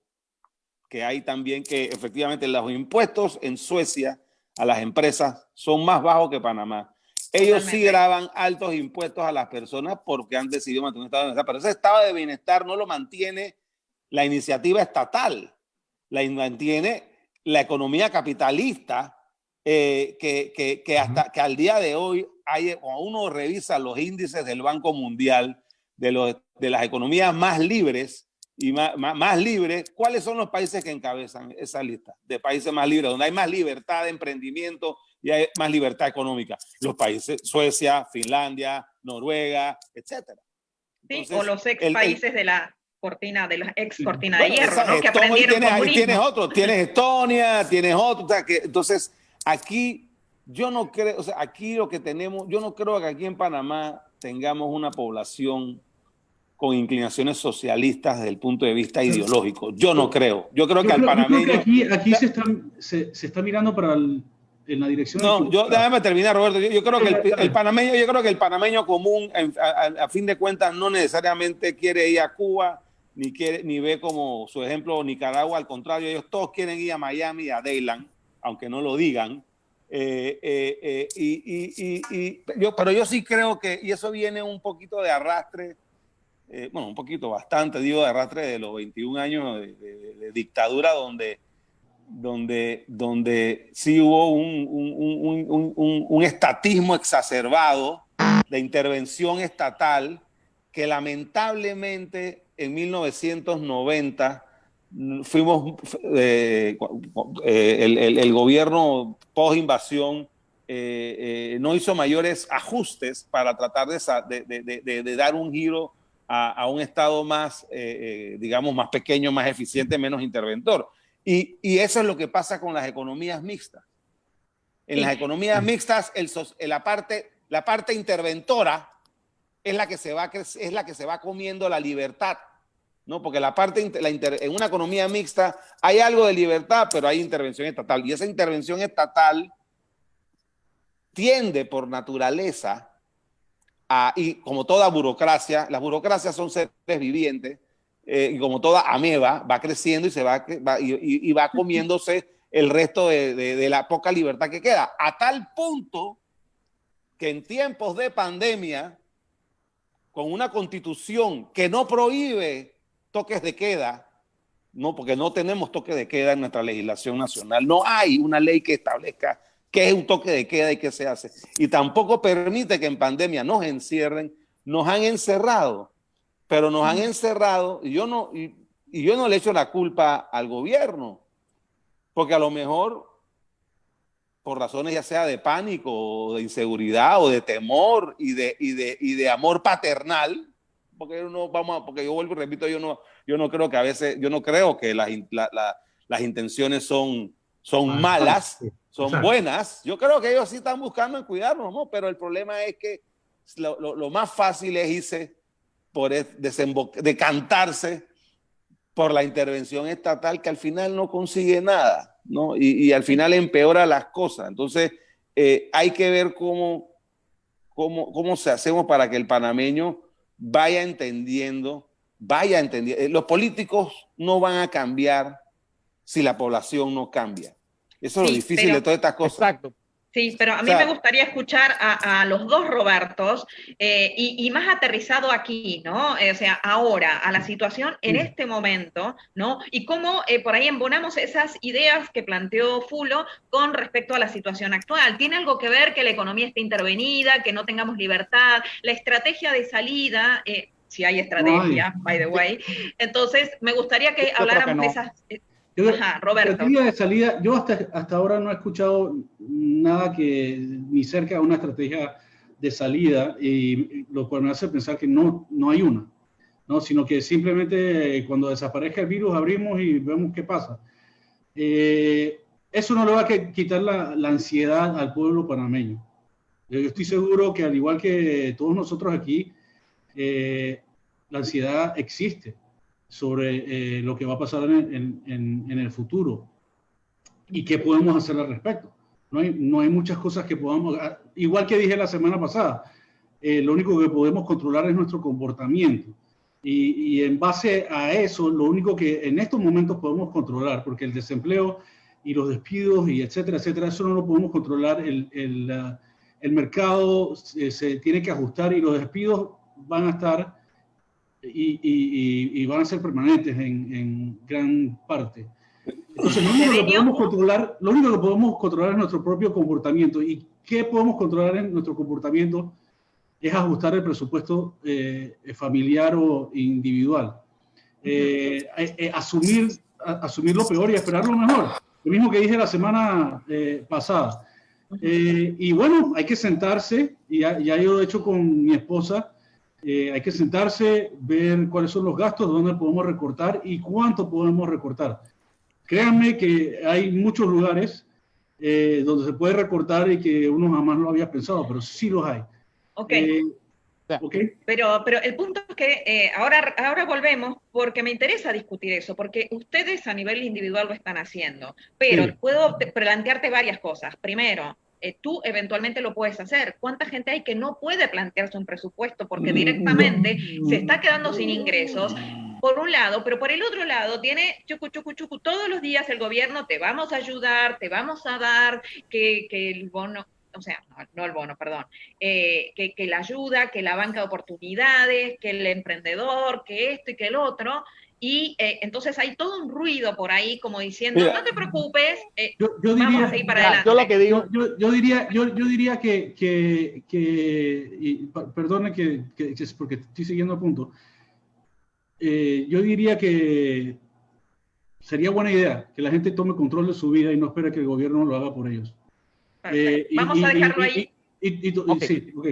que hay también que efectivamente los impuestos en Suecia a las empresas son más bajos que Panamá. Ellos sí graban altos impuestos a las personas porque han decidido mantener un estado de bienestar, pero ese estado de bienestar no lo mantiene la iniciativa estatal, la mantiene la economía capitalista, que al día de hoy, cuando uno revisa los índices del Banco Mundial de las economías más libres y más libres, ¿cuáles son los países que encabezan esa lista de países más libres, donde hay más libertad de emprendimiento y hay más libertad económica? Los países Suecia, Finlandia, Noruega, etcétera. Entonces, o los países de la ex cortina de hierro, ¿no? Que aprendieron comunismo. Tienes otro, tienes Estonia, tienes otro, o sea, entonces aquí yo no creo, o sea, aquí lo que tenemos, yo no creo que aquí en Panamá tengamos una población con inclinaciones socialistas desde el punto de vista ideológico. Yo no creo. Yo creo que al panameño... Yo creo que aquí se está mirando en la dirección... No, déjame terminar, Roberto. Yo creo que el panameño común, a fin de cuentas, no necesariamente quiere ir a Cuba, ni ve como su ejemplo Nicaragua. Al contrario, ellos todos quieren ir a Miami, a Dayland, aunque no lo digan. Pero yo sí creo que, y eso viene un poquito de arrastre, bastante, de arrastre de los 21 años de dictadura, donde donde sí hubo un estatismo exacerbado de intervención estatal que lamentablemente en 1990 el gobierno post-invasión no hizo mayores ajustes para tratar de dar un giro a un Estado más, digamos, más pequeño, más eficiente, menos interventor. Y eso es lo que pasa con las economías mixtas. En las economías mixtas, la parte interventora es la que se va comiendo la libertad, ¿no? Porque en una economía mixta hay algo de libertad, pero hay intervención estatal. Y esa intervención estatal tiende por naturaleza y como toda burocracia, las burocracias son seres vivientes, y como toda ameba, va creciendo y va comiéndose el resto de la poca libertad que queda. A tal punto que en tiempos de pandemia, con una constitución que no prohíbe toques de queda, no, porque no tenemos toque de queda en nuestra legislación nacional, no hay una ley que establezca qué es un toque de queda y qué se hace, y tampoco permite que en pandemia nos encierren. Nos han encerrado, pero nos han encerrado, y yo no le echo la culpa al gobierno, porque a lo mejor por razones ya sea de pánico o de inseguridad o de temor y de amor paternal, porque yo vuelvo y repito, yo no creo que a veces, yo no creo que las intenciones son malas, son buenas. Yo creo que ellos sí están buscando en cuidarnos, ¿no? Pero el problema es que lo más fácil es irse por decantarse por la intervención estatal, que al final no consigue nada, ¿no? Y al final empeora las cosas. Entonces, hay que ver cómo se hacemos para que el panameño vaya entendiendo. Los políticos no van a cambiar si la población no cambia. Eso es lo difícil de todas estas cosas. Exacto. Sí, pero a mí me gustaría escuchar a los dos Robertos y más aterrizado aquí, ¿no? O sea, ahora, a la situación en este momento, ¿no? Y cómo por ahí embonamos esas ideas que planteó Fulo con respecto a la situación actual. ¿Tiene algo que ver que la economía esté intervenida, que no tengamos libertad, la estrategia de salida? Si hay estrategia, by the way. Entonces, me gustaría que habláramos de esas... Roberto. Estrategia de salida, yo hasta ahora no he escuchado nada que ni cerca de una estrategia de salida, y lo cual me hace pensar que no hay una, ¿no? Sino que simplemente cuando desaparezca el virus abrimos y vemos qué pasa. Eso no le va a quitar la ansiedad al pueblo panameño. Yo estoy seguro que al igual que todos nosotros aquí, la ansiedad existe sobre lo que va a pasar en el futuro y qué podemos hacer al respecto. No hay muchas cosas que podamos, igual que dije la semana pasada, lo único que podemos controlar es nuestro comportamiento, y en base a eso, lo único que en estos momentos podemos controlar, porque el desempleo y los despidos y etcétera, eso no lo podemos controlar. El mercado se tiene que ajustar, y los despidos van a estar y van a ser permanentes en gran parte. Entonces, lo único que podemos controlar es nuestro propio comportamiento. ¿Y qué podemos controlar en nuestro comportamiento? Es ajustar el presupuesto familiar o individual. Asumir lo peor y esperar lo mejor. Lo mismo que dije la semana pasada. Y bueno, hay que sentarse, y ya yo lo he hecho con mi esposa. Hay que sentarse, ver cuáles son los gastos, dónde podemos recortar y cuánto podemos recortar. Créanme que hay muchos lugares donde se puede recortar y que uno jamás lo había pensado, pero sí los hay. Okay. Pero el punto es que ahora volvemos, porque me interesa discutir eso, porque ustedes a nivel individual lo están haciendo, pero puedo plantearte varias cosas. Primero, tú eventualmente lo puedes hacer. ¿Cuánta gente hay que no puede plantearse un presupuesto porque directamente se está quedando sin ingresos? Por un lado, pero por el otro lado tiene chucu, todos los días el gobierno: te vamos a ayudar, te vamos a dar, que el bono, o sea, no el bono, perdón, que la ayuda, que la banca de oportunidades, que el emprendedor, que esto y que el otro, y entonces hay todo un ruido por ahí como diciendo, Mira, no te preocupes, yo vamos diría, a seguir para adelante. Yo lo que digo, yo diría que perdone que es porque estoy siguiendo a punto. Yo diría que sería buena idea que la gente tome control de su vida y no espere que el gobierno lo haga por ellos. Perfecto. Vamos a dejarlo ahí. Okay. Sí, ok.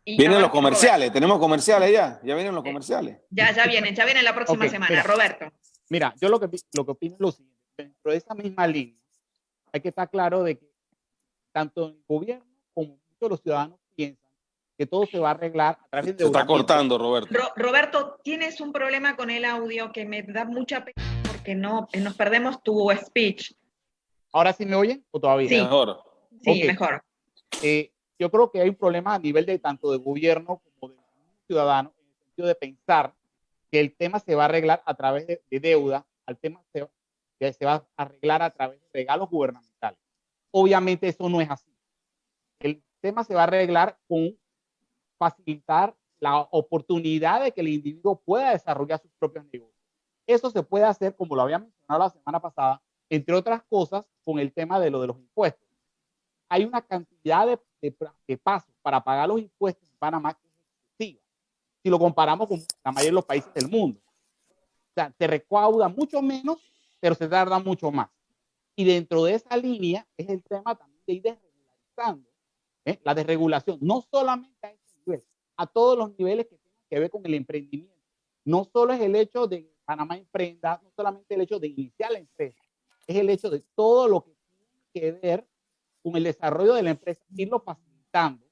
Vienen los comerciales, tenemos comerciales ya vienen los comerciales. Ya vienen la próxima semana, mira, Roberto. Mira, yo lo que opino es lo siguiente, dentro de esa misma línea, hay que estar claro de que tanto el gobierno como muchos de los ciudadanos piensan que todo se va a arreglar a través de Se está endeudamiento. cortando, Roberto. Roberto, tienes un problema con el audio que me da mucha pena porque no, nos perdemos tu speech. ¿Ahora sí me oyen o todavía? Sí. Mejor. Sí, Okay. mejor. Yo creo que hay un problema a nivel de tanto de gobierno como de ciudadanos, en el sentido de pensar que el tema se va a arreglar a través de deuda, el tema se va a arreglar a través de regalos gubernamentales. Obviamente eso no es así. El tema se va a arreglar con facilitar la oportunidad de que el individuo pueda desarrollar sus propios negocios. Eso se puede hacer, como lo había mencionado la semana pasada, entre otras cosas, con el tema de los impuestos. Hay una cantidad de pasos para pagar los impuestos en Panamá que es excesiva, si lo comparamos con la mayoría de los países del mundo. O sea, se recauda mucho menos, pero se tarda mucho más. Y dentro de esa línea es el tema también de ir desregularizando, la desregulación, no solamente a ese nivel, a todos los niveles que tengan que ver con el emprendimiento. No solo es el hecho de que Panamá emprenda, no solamente el hecho de iniciar la empresa, es el hecho de todo lo que tiene que ver con el desarrollo de la empresa, irlo facilitando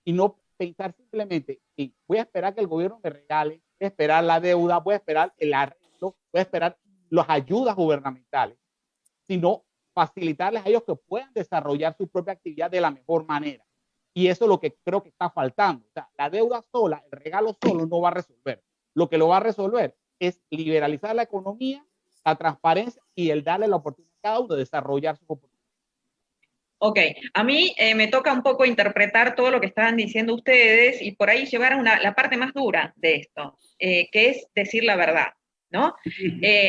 y no pensar simplemente en voy a esperar que el gobierno me regale, voy a esperar la deuda, voy a esperar el arreglo, voy a esperar las ayudas gubernamentales, sino facilitarles a ellos que puedan desarrollar su propia actividad de la mejor manera. Y eso es lo que creo que está faltando. O sea, la deuda sola, el regalo solo no va a resolver. Lo que lo va a resolver es liberalizar la economía, la transparencia y el darle la oportunidad a cada uno de desarrollar sus oportunidades. Ok, a mí me toca un poco interpretar todo lo que estaban diciendo ustedes y por ahí llevar a la parte más dura de esto, que es decir la verdad, ¿no?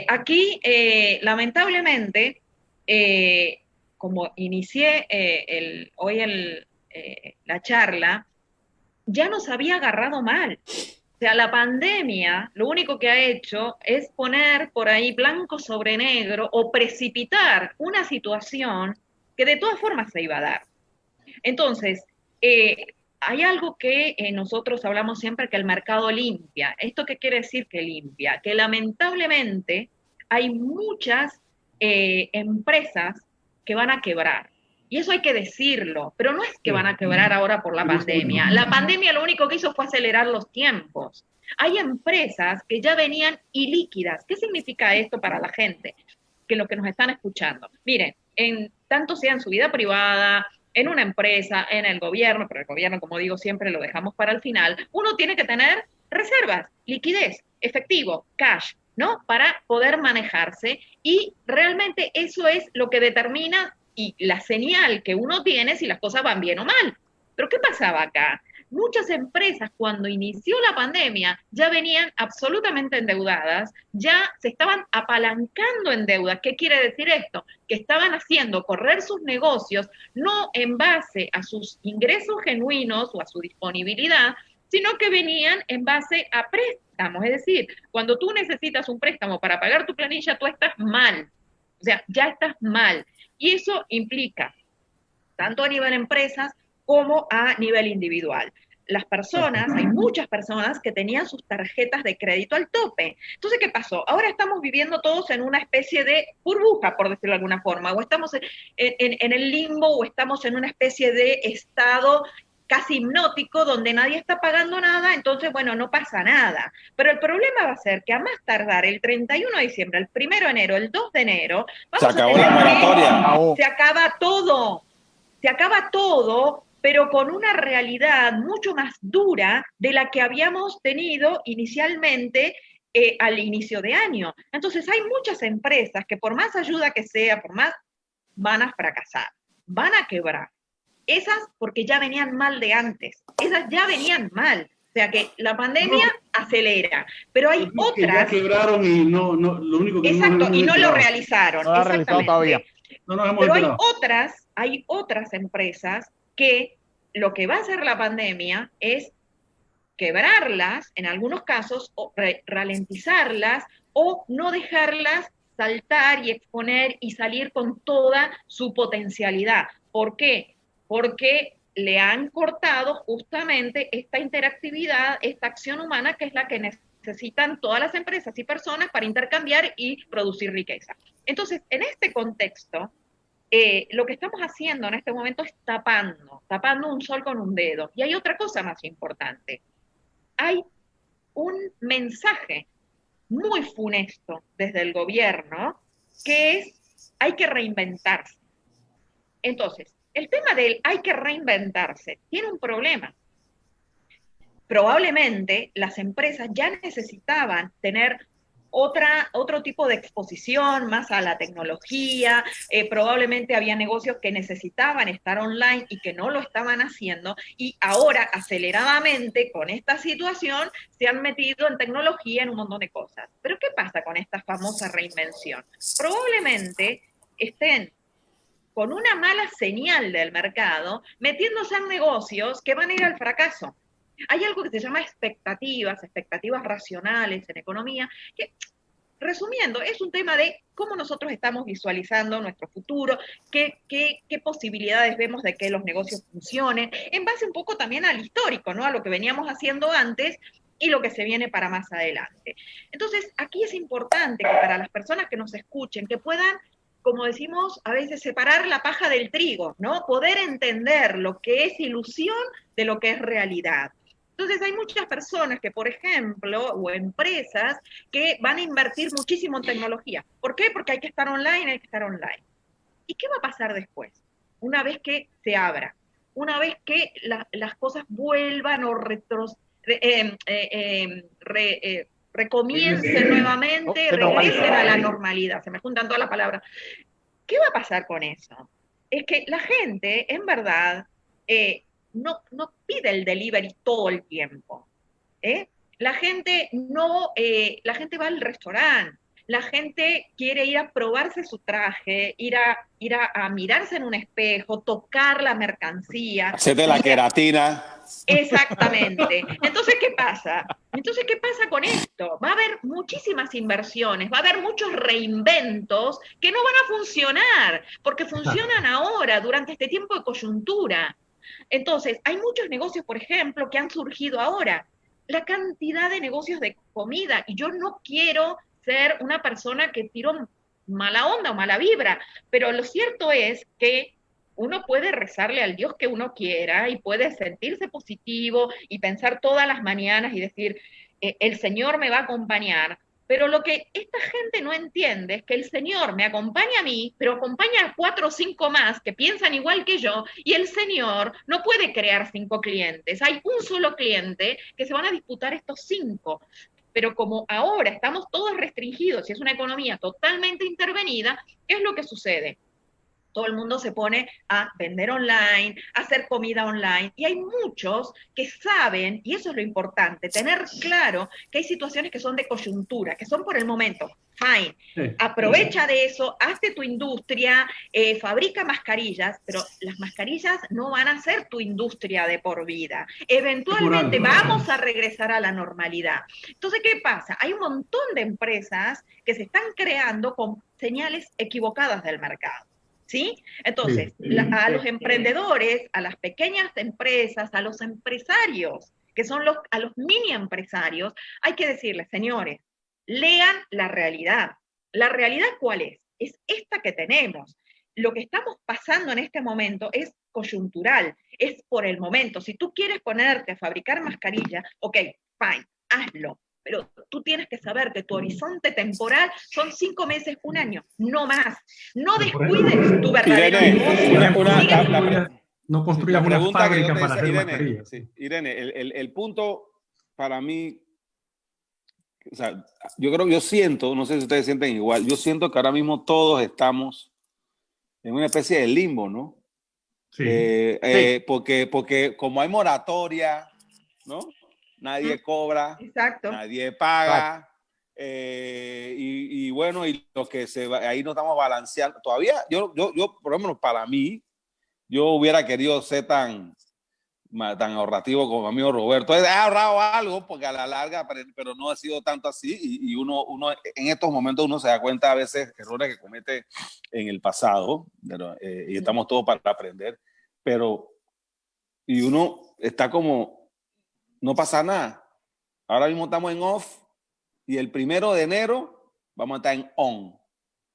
Aquí, lamentablemente, como inicié hoy la charla, ya nos había agarrado mal. O sea, la pandemia lo único que ha hecho es poner por ahí blanco sobre negro o precipitar una situación que de todas formas se iba a dar. Entonces, hay algo que nosotros hablamos siempre, que el mercado limpia. ¿Esto qué quiere decir que limpia? Que lamentablemente hay muchas empresas que van a quebrar. Y eso hay que decirlo, pero no es que van a quebrar ahora por la pandemia. La pandemia lo único que hizo fue acelerar los tiempos. Hay empresas que ya venían ilíquidas. ¿Qué significa esto para la gente? Que lo que nos están escuchando. Miren, tanto sea en su vida privada, en una empresa, en el gobierno, pero el gobierno, como digo, siempre lo dejamos para el final, uno tiene que tener reservas, liquidez, efectivo, cash, ¿no? Para poder manejarse y realmente eso es lo que determina y la señal que uno tiene si las cosas van bien o mal. Pero ¿qué pasaba acá? Muchas empresas cuando inició la pandemia ya venían absolutamente endeudadas, ya se estaban apalancando en deudas. ¿Qué quiere decir esto? Que estaban haciendo correr sus negocios no en base a sus ingresos genuinos o a su disponibilidad, sino que venían en base a préstamos. Es decir, cuando tú necesitas un préstamo para pagar tu planilla, tú estás mal. O sea, ya estás mal. Y eso implica, tanto a nivel empresas, como a nivel individual. Las personas, hay muchas personas que tenían sus tarjetas de crédito al tope. Entonces, ¿qué pasó? Ahora estamos viviendo todos en una especie de burbuja, por decirlo de alguna forma, o estamos en el limbo, o estamos en una especie de estado casi hipnótico, donde nadie está pagando nada, entonces, bueno, no pasa nada. Pero el problema va a ser que a más tardar el 31 de diciembre, el 1 de enero, el 2 de enero, se acabó la moratoria. Se acaba todo, pero con una realidad mucho más dura de la que habíamos tenido inicialmente al inicio de año. Entonces hay muchas empresas que por más ayuda que sea, por más, van a fracasar, van a quebrar. Esas porque ya venían mal de antes, esas ya venían mal. O sea que la pandemia acelera, pero hay otras que ya quebraron y no, lo único que exacto, no nos hemos y no enterado. lo realizaron. No lo han realizado todavía. No nos hemos Pero enterado. hay otras empresas que lo que va a hacer la pandemia es quebrarlas, en algunos casos, o ralentizarlas, o no dejarlas saltar y exponer y salir con toda su potencialidad. ¿Por qué? Porque le han cortado justamente esta interactividad, esta acción humana que es la que necesitan todas las empresas y personas para intercambiar y producir riqueza. Entonces, en este contexto, lo que estamos haciendo en este momento es tapando un sol con un dedo. Y hay otra cosa más importante. Hay un mensaje muy funesto desde el gobierno que es hay que reinventarse. Entonces, el tema del hay que reinventarse tiene un problema. Probablemente las empresas ya necesitaban tener otro tipo de exposición más a la tecnología, probablemente había negocios que necesitaban estar online y que no lo estaban haciendo, y ahora aceleradamente con esta situación se han metido en tecnología, en un montón de cosas. Pero ¿qué pasa con esta famosa reinvención? Probablemente estén con una mala señal del mercado, metiéndose en negocios que van a ir al fracaso. Hay algo que se llama expectativas racionales en economía, que, resumiendo, es un tema de cómo nosotros estamos visualizando nuestro futuro, qué posibilidades vemos de que los negocios funcionen, en base un poco también al histórico, ¿no? A lo que veníamos haciendo antes y lo que se viene para más adelante. Entonces, aquí es importante que para las personas que nos escuchen, que puedan, como decimos, a veces separar la paja del trigo, ¿no? Poder entender lo que es ilusión de lo que es realidad. Entonces hay muchas personas que, por ejemplo, o empresas que van a invertir muchísimo en tecnología. ¿Por qué? Porque hay que estar online. ¿Y qué va a pasar después? Una vez que se abra, una vez que las cosas vuelvan o recomiencen nuevamente, regresen a la normalidad. Se me juntan todas las palabras. ¿Qué va a pasar con eso? Es que la gente, en verdad, no pide el delivery todo el tiempo. La gente la gente va al restaurante, la gente quiere ir a probarse su traje, ir a mirarse en un espejo, tocar la mercancía. Hacerte la queratina. Exactamente. Entonces, ¿qué pasa? ¿Qué pasa con esto? Va a haber muchísimas inversiones, va a haber muchos reinventos que no van a funcionar, porque funcionan ahora, durante este tiempo de coyuntura. Entonces, hay muchos negocios, por ejemplo, que han surgido ahora. La cantidad de negocios de comida, y yo no quiero ser una persona que tiró mala onda o mala vibra, pero lo cierto es que uno puede rezarle al Dios que uno quiera y puede sentirse positivo y pensar todas las mañanas y decir, el Señor me va a acompañar. Pero lo que esta gente no entiende es que el Señor me acompaña a mí, pero acompaña a 4 o 5 más que piensan igual que yo, y el Señor no puede crear 5 clientes. Hay un solo cliente que se van a disputar estos 5. Pero como ahora estamos todos restringidos y es una economía totalmente intervenida, ¿qué es lo que sucede? Todo el mundo se pone a vender online, a hacer comida online, y hay muchos que saben, y eso es lo importante, tener claro que hay situaciones que son de coyuntura, que son por el momento. Fine, aprovecha de eso, hazte tu industria, fabrica mascarillas, pero las mascarillas no van a ser tu industria de por vida. Eventualmente vamos a regresar a la normalidad. Entonces, ¿qué pasa? Hay un montón de empresas que se están creando con señales equivocadas del mercado. ¿Sí? Entonces, a los emprendedores, a las pequeñas empresas, a los empresarios, que son a los mini empresarios, hay que decirles, señores, lean la realidad. ¿La realidad cuál es? Es esta que tenemos. Lo que estamos pasando en este momento es coyuntural, es por el momento. Si tú quieres ponerte a fabricar mascarillas, ok, fine, hazlo. Pero tú tienes que saber que tu horizonte temporal son 5 meses, 1 año, no más. No descuides tu verdadero negocio. No construyas una fábrica para hacer mascarillas. Sí, Irene, el punto para mí, o sea, yo siento, no sé si ustedes sienten igual, yo siento que ahora mismo todos estamos en una especie de limbo, ¿no? Sí. Porque como hay moratoria, ¿no? nadie cobra, Exacto. nadie paga. Y bueno, y lo que ahí nos estamos balanceando. Todavía, yo, por lo menos para mí, yo hubiera querido ser tan ahorrativo como mi amigo Roberto. He ahorrado algo porque a la larga, pero no ha sido tanto así. Y uno en estos momentos uno se da cuenta a veces errores que comete en el pasado, y estamos todos para aprender. Y uno está como, no pasa nada. Ahora mismo estamos en off y el 1 de enero vamos a estar en on.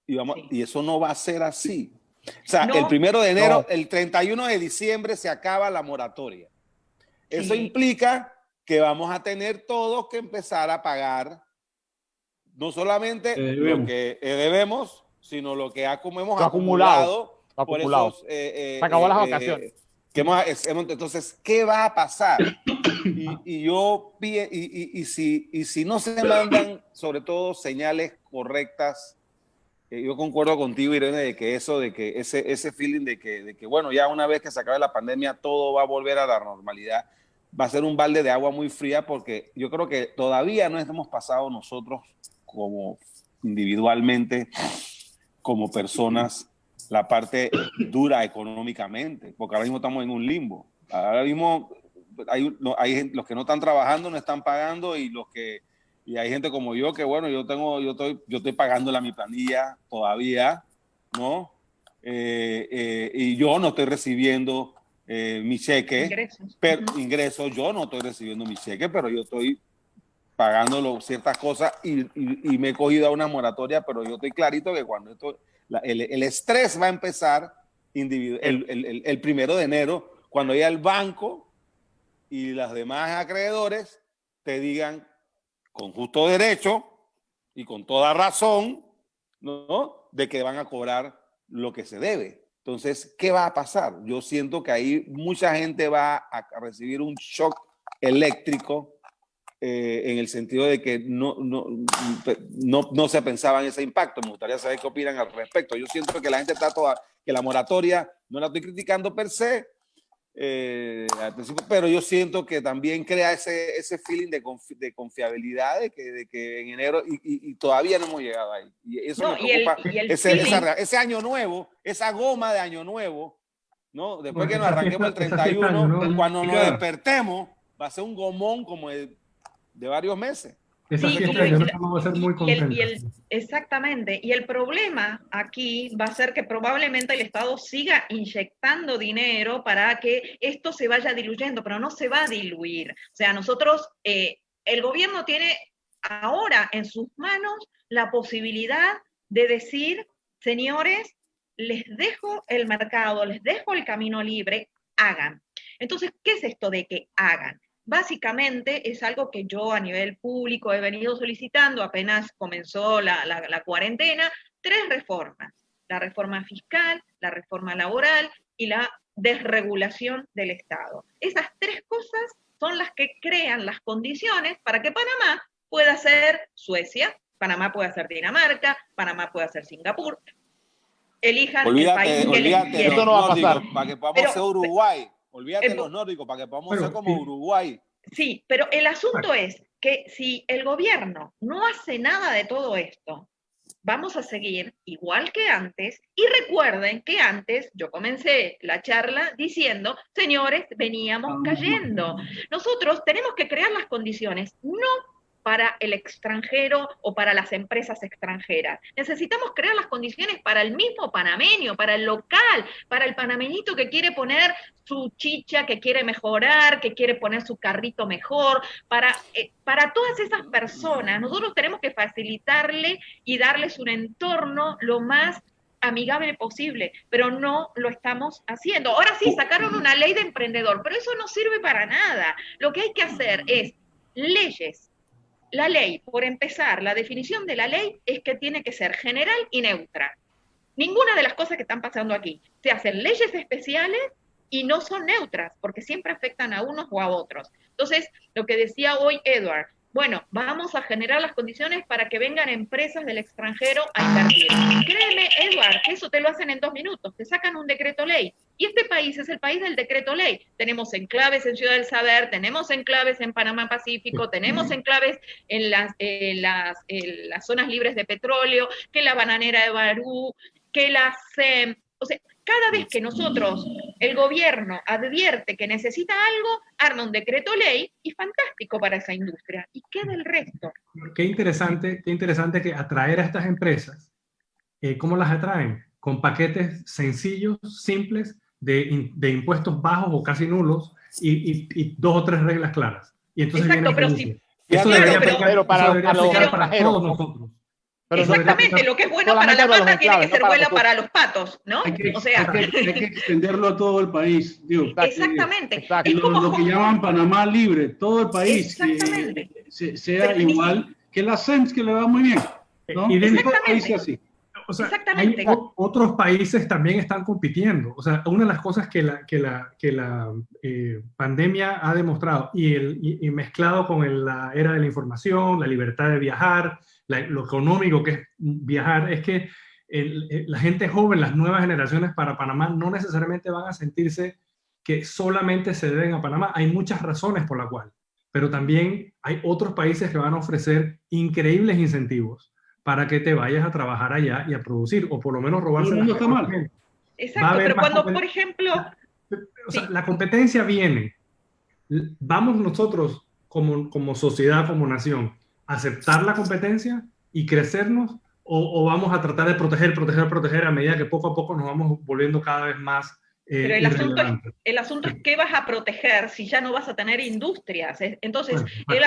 Y eso no va a ser así. O sea, no, el 1 de enero, el 31 de diciembre se acaba la moratoria. Eso implica que vamos a tener todos que empezar a pagar no solamente lo que debemos, sino lo que hemos acumulado. Por eso se acabó las vacaciones. Entonces, ¿qué va a pasar? Y si no se mandan, sobre todo, señales correctas, yo concuerdo contigo, Irene, de que ese feeling de que, bueno, ya una vez que se acabe la pandemia, todo va a volver a la normalidad, va a ser un balde de agua muy fría, porque yo creo que todavía no hemos pasado nosotros como individualmente, como personas, la parte dura económicamente, porque ahora mismo estamos en un limbo. Ahora mismo hay los que no están trabajando, no están pagando, y hay gente como yo que, bueno, yo estoy pagándole a mi planilla todavía, ¿no? Y yo no estoy recibiendo mi cheque. Ingresos, yo no estoy recibiendo mi cheque, pero yo estoy pagando ciertas cosas y me he cogido a una moratoria, pero yo estoy clarito que cuando el estrés va a empezar el 1 de enero, cuando ya el banco y los demás acreedores te digan con justo derecho y con toda razón, ¿no?, de que van a cobrar lo que se debe. Entonces, ¿qué va a pasar? Yo siento que ahí mucha gente va a recibir un shock eléctrico, en el sentido de que no se pensaba en ese impacto. Me gustaría saber qué opinan al respecto. Yo siento que la gente está que la moratoria, no la estoy criticando per se, al principio, pero yo siento que también crea ese feeling de confiabilidad de que en enero y todavía no hemos llegado ahí. Y eso me preocupa. Ese año nuevo, esa goma de año nuevo, ¿no? Después que nos arranquemos el 31, cuando nos despertemos, va a ser un gomón como de varios meses. Esa fiesta de va a ser muy contenta. Exactamente. Y el problema aquí va a ser que probablemente el Estado siga inyectando dinero para que esto se vaya diluyendo, pero no se va a diluir. O sea, nosotros, el gobierno tiene ahora en sus manos la posibilidad de decir, señores, les dejo el mercado, les dejo el camino libre, hagan. Entonces, ¿qué es esto de que hagan? Básicamente es algo que yo a nivel público he venido solicitando apenas comenzó la cuarentena, 3 reformas: la reforma fiscal, la reforma laboral y la desregulación del Estado. Esas 3 cosas son las que crean las condiciones para que Panamá pueda ser Suecia, Panamá pueda ser Dinamarca, Panamá pueda ser Singapur. Elijan el país que les quieren. Esto no va a pasar. Para que podamos ser Uruguay. Olvídate de los nórdicos, para que podamos ser como Uruguay. Sí, pero el asunto es que si el gobierno no hace nada de todo esto, vamos a seguir igual que antes. Y recuerden que antes yo comencé la charla diciendo, señores, veníamos cayendo. Nosotros tenemos que crear las condiciones, no para el extranjero o para las empresas extranjeras. Necesitamos crear las condiciones para el mismo panameño, para el local, para el panameñito que quiere poner su chicha, que quiere mejorar, que quiere poner su carrito mejor. Para todas esas personas, nosotros tenemos que facilitarle y darles un entorno lo más amigable posible, pero no lo estamos haciendo. Ahora sí, sacaron una ley de emprendedor, pero eso no sirve para nada. Lo que hay que hacer es leyes. La ley, por empezar, la definición de la ley es que tiene que ser general y neutra. Ninguna de las cosas que están pasando aquí. Se hacen leyes especiales y no son neutras, porque siempre afectan a unos o a otros. Entonces, lo que decía hoy Edward, bueno, vamos a generar las condiciones para que vengan empresas del extranjero a invertir. Créeme, Edward, que eso te lo hacen en 2 minutos, te sacan un decreto ley. Y este país es el país del decreto ley. Tenemos enclaves en Ciudad del Saber, tenemos enclaves en Panamá Pacífico, tenemos enclaves en las zonas libres de petróleo, que la bananera de Barú, que la SEM. O sea, cada vez que nosotros, el gobierno advierte que necesita algo, arma un decreto ley y fantástico para esa industria. ¿Y qué del resto? Qué interesante que atraer a estas empresas, ¿cómo las atraen? Con paquetes sencillos, simples, de impuestos bajos o casi nulos y 2 o 3 reglas claras. Y entonces exacto, viene pero si, claro, eso debería pero aplicar para extranjeros, todos nosotros. Pero exactamente, lo que es bueno para la pata tiene que ser bueno para los patos, ¿no? Hay que hay extenderlo a todo el país. Digo, exactamente. Exacto. Es como lo que llaman Panamá libre, todo el país sea igual que la SEMS, que le va muy bien, ¿no? Y en todo el país sea así. O sea, exactamente. otros países también están compitiendo. O sea, una de las cosas que la pandemia ha demostrado y mezclado con la era de la información, la libertad de viajar, lo económico que es viajar, es que la gente joven, las nuevas generaciones para Panamá no necesariamente van a sentirse que solamente se deben a Panamá. Hay muchas razones por la cual, pero también hay otros países que van a ofrecer increíbles incentivos para que te vayas a trabajar allá y a producir, o por lo menos robarse las mal. Exacto, pero cuando, por ejemplo... O sea, la competencia viene. ¿Vamos nosotros como sociedad, como nación, a aceptar la competencia y crecernos? ¿O vamos a tratar de proteger a medida que poco a poco nos vamos volviendo cada vez más pero el asunto es qué vas a proteger si ya no vas a tener industrias. Entonces, bueno,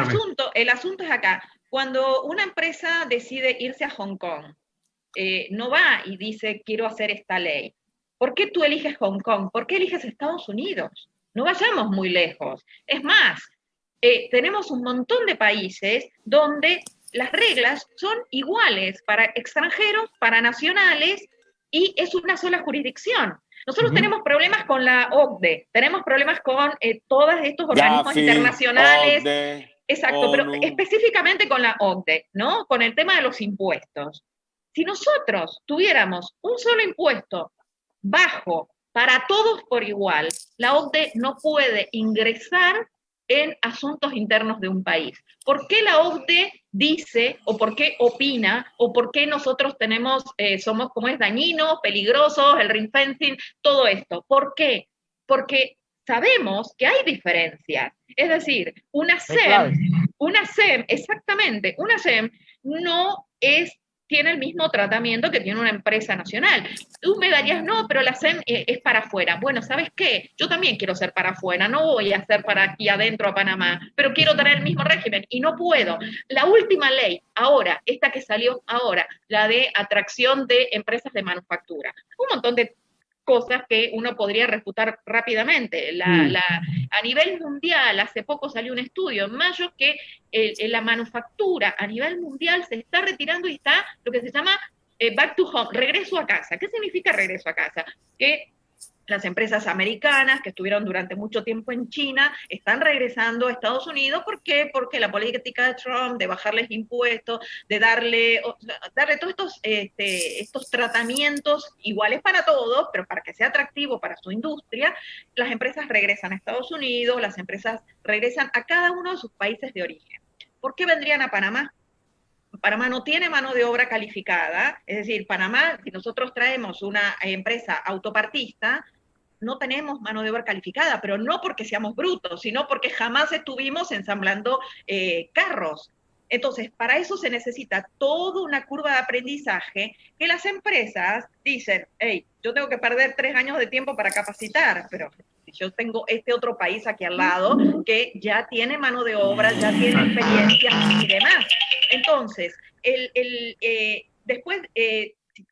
el asunto es acá. Cuando una empresa decide irse a Hong Kong, no va y dice, quiero hacer esta ley. ¿Por qué tú eliges Hong Kong? ¿Por qué eliges Estados Unidos? No vayamos muy lejos. Es más, tenemos un montón de países donde las reglas son iguales para extranjeros, para nacionales, y es una sola jurisdicción. Nosotros tenemos problemas con la OCDE, tenemos problemas con todos estos organismos internacionales. OCDE, exacto, ONU. Pero específicamente con la OCDE, ¿no? Con el tema de los impuestos. Si nosotros tuviéramos un solo impuesto bajo para todos por igual, la OCDE no puede ingresar en asuntos internos de un país. ¿Por qué la OCDE dice, o por qué opina, o por qué nosotros somos como es dañinos, peligrosos, el ring fencing, todo esto? ¿Por qué? Porque sabemos que hay diferencias. Es decir, una SEM, exactamente, una SEM no tiene el mismo tratamiento que tiene una empresa nacional. Tú me darías, no, pero la SEM es para afuera. Bueno, ¿sabes qué? Yo también quiero ser para afuera, no voy a ser para aquí adentro a Panamá, pero quiero tener el mismo régimen y no puedo. La última ley, ahora, esta que salió ahora, la de atracción de empresas de manufactura, un montón de cosas que uno podría refutar rápidamente. A nivel mundial, hace poco salió un estudio en mayo que la manufactura a nivel mundial se está retirando y está lo que se llama back to home, regreso a casa. ¿Qué significa regreso a casa? Que las empresas americanas que estuvieron durante mucho tiempo en China están regresando a Estados Unidos. ¿Por qué? Porque la política de Trump de bajarles impuestos, de darle todos estos tratamientos iguales para todos, pero para que sea atractivo para su industria, las empresas regresan a Estados Unidos, las empresas regresan a cada uno de sus países de origen. ¿Por qué vendrían a Panamá? Panamá no tiene mano de obra calificada, es decir, Panamá, si nosotros traemos una empresa autopartista, no tenemos mano de obra calificada, pero no porque seamos brutos, sino porque jamás estuvimos ensamblando carros. Entonces, para eso se necesita toda una curva de aprendizaje que las empresas dicen, hey, yo tengo que perder 3 años de tiempo para capacitar, pero si yo tengo este otro país aquí al lado que ya tiene mano de obra, ya tiene experiencia y demás. Entonces, después,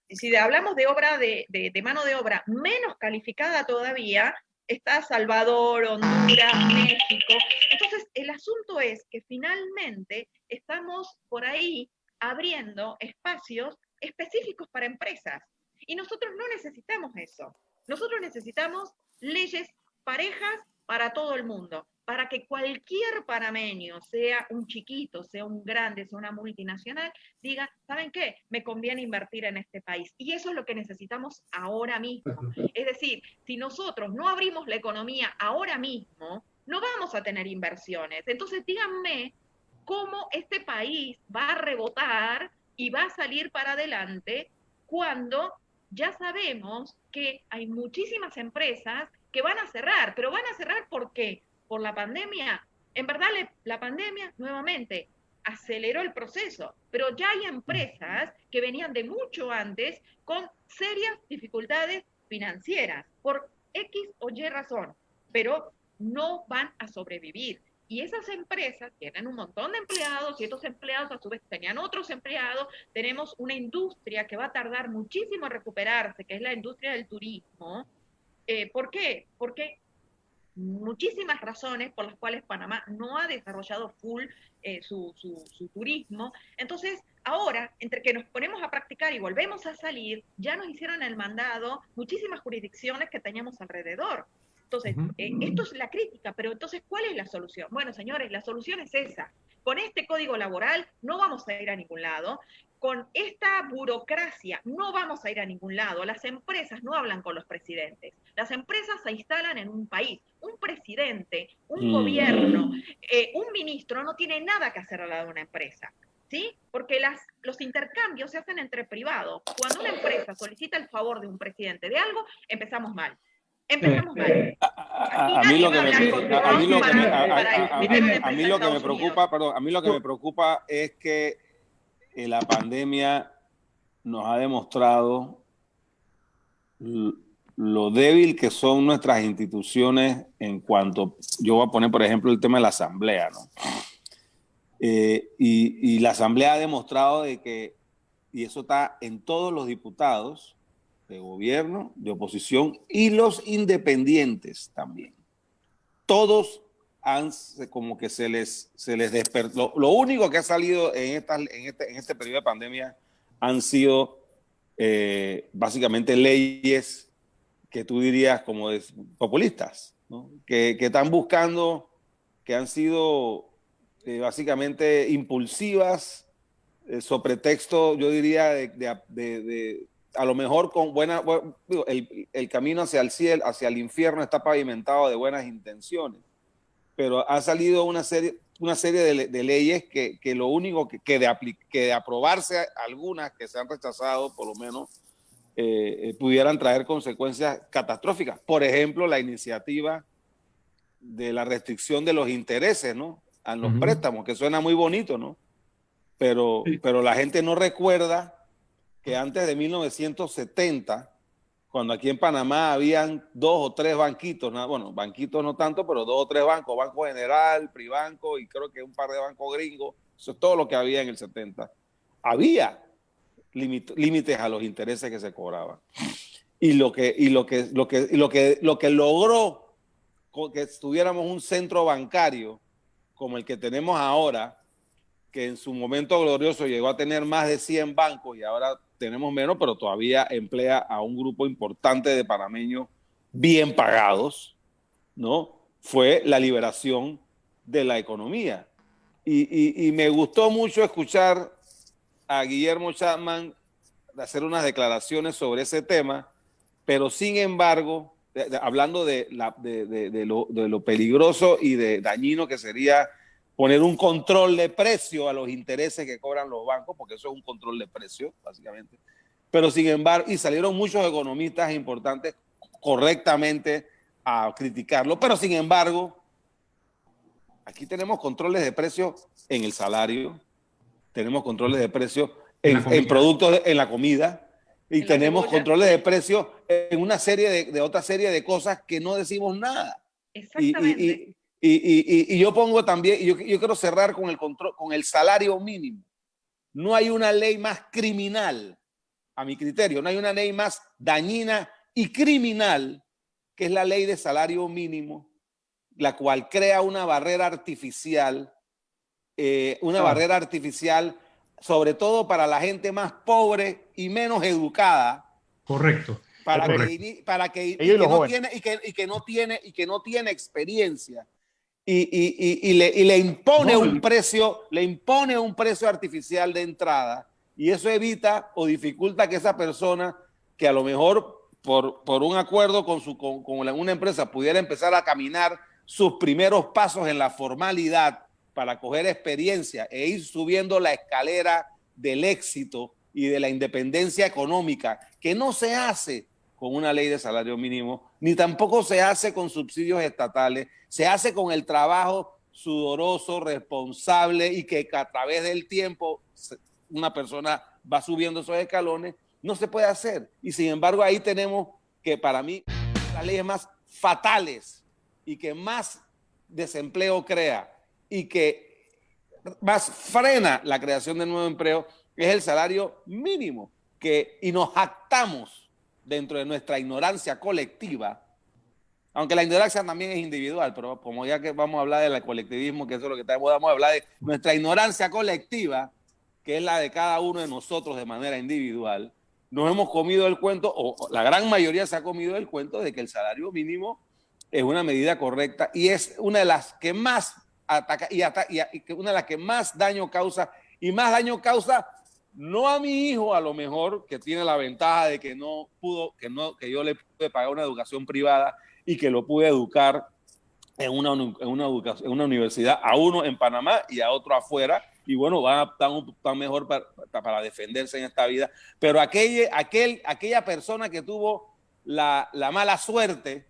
si hablamos de obra de mano de obra menos calificada todavía, está Salvador, Honduras, México. Entonces, el asunto es que finalmente estamos por ahí abriendo espacios específicos para empresas. Y nosotros no necesitamos eso. Nosotros necesitamos leyes parejas para todo el mundo, para que cualquier panameño, sea un chiquito, sea un grande, sea una multinacional, diga, ¿saben qué? Me conviene invertir en este país. Y eso es lo que necesitamos ahora mismo. Es decir, si nosotros no abrimos la economía ahora mismo, no vamos a tener inversiones. Entonces díganme cómo este país va a rebotar y va a salir para adelante cuando ya sabemos que hay muchísimas empresas que van a cerrar, pero van a cerrar ¿por qué? Por la pandemia. En verdad, la pandemia nuevamente aceleró el proceso, pero ya hay empresas que venían de mucho antes con serias dificultades financieras por X o Y razón, pero no van a sobrevivir. Y esas empresas tienen un montón de empleados y estos empleados a su vez tenían otros empleados. Tenemos una industria que va a tardar muchísimo en recuperarse, que es la industria del turismo. ¿Por qué? Porque muchísimas razones por las cuales Panamá no ha desarrollado full su turismo. Entonces, ahora, entre que nos ponemos a practicar y volvemos a salir, ya nos hicieron el mandado muchísimas jurisdicciones que teníamos alrededor. Entonces, esto es la crítica, pero entonces, ¿cuál es la solución? Bueno, señores, la solución es esa. Con este código laboral no vamos a ir a ningún lado. Con esta burocracia no vamos a ir a ningún lado. Las empresas no hablan con los presidentes. Las empresas se instalan en un país. Un presidente, un gobierno, un ministro no tiene nada que hacer al lado de una empresa, ¿sí? Porque los intercambios se hacen entre privados. Cuando una empresa solicita el favor de un presidente de algo, empezamos mal. Empezamos mal. A mí lo que me preocupa, perdón, a mí lo que me preocupa es que la pandemia nos ha demostrado lo débil que son nuestras instituciones en cuanto, yo voy a poner por ejemplo el tema de la asamblea, ¿no? Y la asamblea ha demostrado de que, y eso está en todos los diputados de gobierno, de oposición y los independientes también. Todos como que se les despertó. Lo único que ha salido en este periodo de pandemia han sido básicamente leyes que tú dirías como populistas, ¿no? Que están buscando, que han sido básicamente impulsivas, sobre texto, yo diría, de a lo mejor con el camino hacia el cielo, hacia el infierno está pavimentado de buenas intenciones, pero ha salido una serie de leyes que lo único que de aprobarse algunas que se han rechazado, por lo menos, pudieran traer consecuencias catastróficas. Por ejemplo, la iniciativa de la restricción de los intereses, ¿no? A los préstamos, que suena muy bonito, ¿no? Pero la gente no recuerda que antes de 1970, cuando aquí en Panamá habían 2 o 3 banquitos, bueno, banquitos no tanto, pero 2 o 3 bancos, Banco General, Pribanco y creo que un par de bancos gringos, eso es todo lo que había en el 70. Había límites a los intereses que se cobraban. Y lo que logró que tuviéramos un centro bancario como el que tenemos ahora, que en su momento glorioso llegó a tener más de 100 bancos y ahora tenemos menos, pero todavía emplea a un grupo importante de panameños bien pagados, ¿no? Fue la liberación de la economía. Y me gustó mucho escuchar a Guillermo Chapman hacer unas declaraciones sobre ese tema, pero sin embargo, hablando de lo peligroso y de dañino que sería poner un control de precio a los intereses que cobran los bancos, porque eso es un control de precio, básicamente. Pero sin embargo, y salieron muchos economistas importantes correctamente a criticarlo, pero sin embargo, aquí tenemos controles de precio en el salario, tenemos controles de precio en productos, en la comida, y tenemos controles de precio en una serie de otra serie de cosas que no decimos nada. Exactamente. Y yo pongo también, yo quiero cerrar con el control, con el salario mínimo. No hay una ley más criminal, a mi criterio, no hay una ley más dañina y criminal que es la ley de salario mínimo, la cual crea una barrera artificial, barrera artificial sobre todo para la gente más pobre y menos educada. Correcto. que no tiene experiencia y le impone un precio artificial de entrada, y eso evita o dificulta que esa persona, que a lo mejor por un acuerdo con una empresa pudiera empezar a caminar sus primeros pasos en la formalidad para coger experiencia e ir subiendo la escalera del éxito y de la independencia económica, que no se hace con una ley de salario mínimo, ni tampoco se hace con subsidios estatales, se hace con el trabajo sudoroso, responsable, y que a través del tiempo una persona va subiendo esos escalones. No se puede hacer. Y sin embargo, ahí tenemos que, para mí, las leyes más fatales y que más desempleo crea y que más frena la creación de nuevo empleo es el salario mínimo, y nos jactamos dentro de nuestra ignorancia colectiva, aunque la ignorancia también es individual, pero como ya que vamos a hablar del colectivismo, que eso es lo que estamos, vamos a hablar de nuestra ignorancia colectiva, que es la de cada uno de nosotros de manera individual. Nos hemos comido el cuento, o la gran mayoría se ha comido el cuento, de que el salario mínimo es una medida correcta y es una de las que más ataca y una de las que más daño causa, y más daño causa no a mi hijo, a lo mejor, que tiene la ventaja de que que yo le pude pagar una educación privada y que lo pude educar en una universidad, a uno en Panamá y a otro afuera, y bueno, van a estar mejor para defenderse en esta vida. Pero aquella persona que tuvo la mala suerte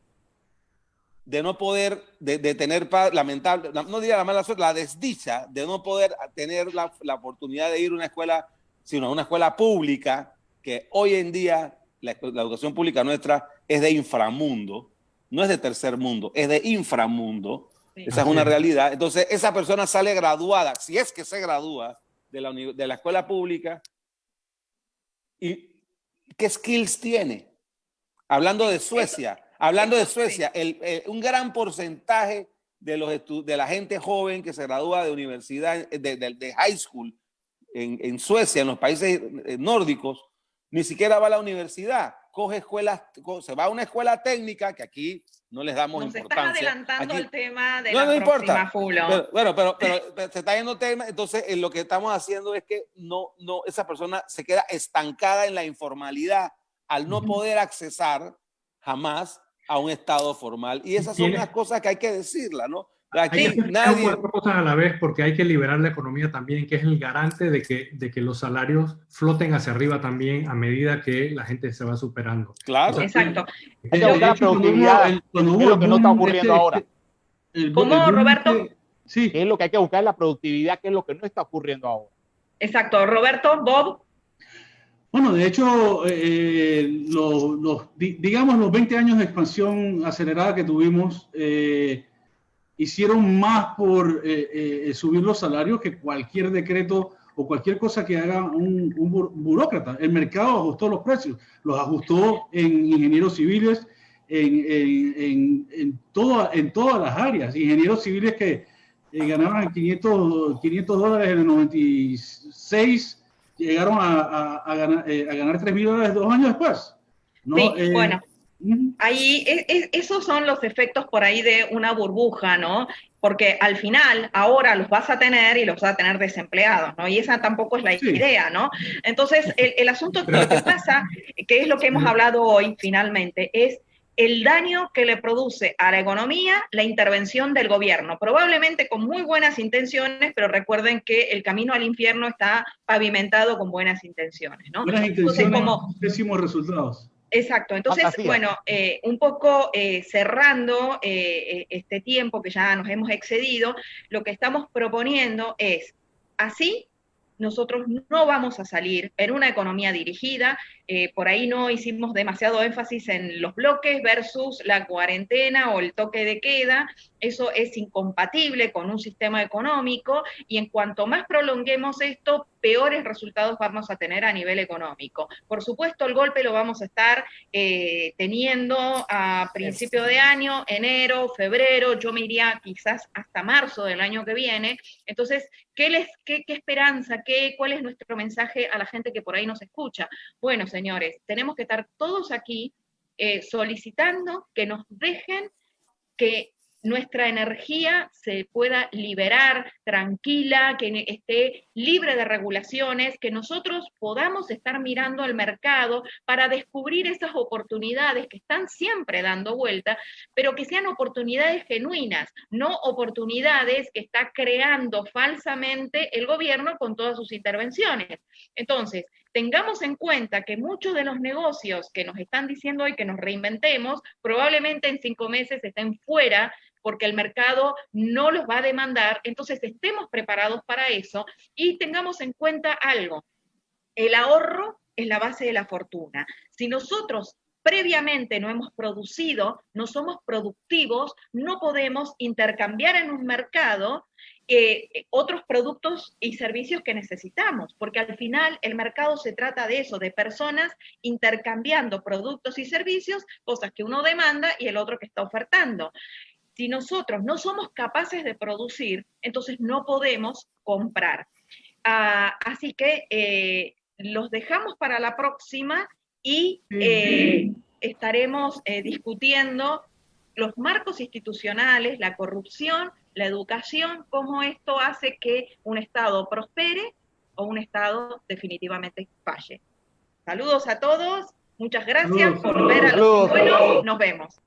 de no poder, de tener, lamentable, no diría la mala suerte, la desdicha de no poder tener la oportunidad de ir a una escuela, sino a una escuela pública, que hoy en día la educación pública nuestra es de inframundo, no es de tercer mundo, es de inframundo. Sí. Esa es una realidad. Entonces, esa persona sale graduada, si es que se gradúa de la escuela pública, ¿y qué skills tiene? Hablando de Suecia, un gran porcentaje de la gente joven que se gradúa de universidad, de high school en Suecia, en los países nórdicos, ni siquiera va a la universidad, se va a una escuela técnica, que aquí no les damos importancia. Nos estás adelantando el tema de la próxima Fullo. Pero se está yendo tema. Entonces, lo que estamos haciendo es que esa persona se queda estancada en la informalidad al no poder accesar jamás a un estado formal. Y esas son unas cosas que hay que decirlas, ¿no? Aquí hay que hacer cuatro cosas a la vez, porque hay que liberar la economía también, que es el garante de que los salarios floten hacia arriba también a medida que la gente se va superando. Claro. O sea, exacto. Hay que buscar la productividad, es lo que no está ocurriendo ahora. ¿Cómo, Roberto? Sí. ¿Qué es lo que hay que buscar? La productividad, que es lo que no está ocurriendo ahora. Exacto. Roberto, Bob. Bueno, de hecho, digamos los 20 años de expansión acelerada que tuvimos hicieron más por subir los salarios que cualquier decreto o cualquier cosa que haga un burócrata. El mercado ajustó los precios, los ajustó en ingenieros civiles, en todas las áreas. Ingenieros civiles que ganaban $500 en el 96, llegaron a ganar $3,000 2 años después, ¿no? Sí, bueno, ahí esos son los efectos por ahí de una burbuja, ¿no? Porque al final ahora los vas a tener y los vas a tener desempleados, ¿no? Y esa tampoco es la idea, ¿no? Entonces, el asunto que pasa, que es lo que hemos hablado hoy finalmente, es el daño que le produce a la economía la intervención del gobierno, probablemente con muy buenas intenciones, pero recuerden que el camino al infierno está pavimentado con buenas intenciones, ¿no? Buenas intenciones, pésimos resultados. Exacto, entonces, bueno, un poco cerrando este tiempo que ya nos hemos excedido, lo que estamos proponiendo es, así nosotros no vamos a salir en una economía dirigida, por ahí no hicimos demasiado énfasis en los bloques versus la cuarentena o el toque de queda, eso es incompatible con un sistema económico, y en cuanto más prolonguemos esto, peores resultados vamos a tener a nivel económico. Por supuesto, el golpe lo vamos a estar teniendo a principio de año, enero, febrero, yo me iría quizás hasta marzo del año que viene. Entonces, ¿qué esperanza? ¿Cuál es nuestro mensaje a la gente que por ahí nos escucha? Bueno, señores, tenemos que estar todos aquí solicitando que nos dejen que nuestra energía se pueda liberar tranquila, que esté libre de regulaciones, que nosotros podamos estar mirando al mercado para descubrir esas oportunidades que están siempre dando vuelta, pero que sean oportunidades genuinas, no oportunidades que está creando falsamente el gobierno con todas sus intervenciones. Entonces, tengamos en cuenta que muchos de los negocios que nos están diciendo hoy que nos reinventemos, probablemente en 5 meses estén fuera porque el mercado no los va a demandar, entonces estemos preparados para eso y tengamos en cuenta algo, el ahorro es la base de la fortuna. Si nosotros previamente no hemos producido, no somos productivos, no podemos intercambiar en un mercado otros productos y servicios que necesitamos, porque al final el mercado se trata de eso, de personas intercambiando productos y servicios, cosas que uno demanda y el otro que está ofertando. Si nosotros no somos capaces de producir, entonces no podemos comprar. Así que los dejamos para la próxima y estaremos discutiendo los marcos institucionales, la corrupción, la educación, cómo esto hace que un Estado prospere o un Estado definitivamente falle. Saludos a todos, muchas gracias por ver a los buenos, nos vemos.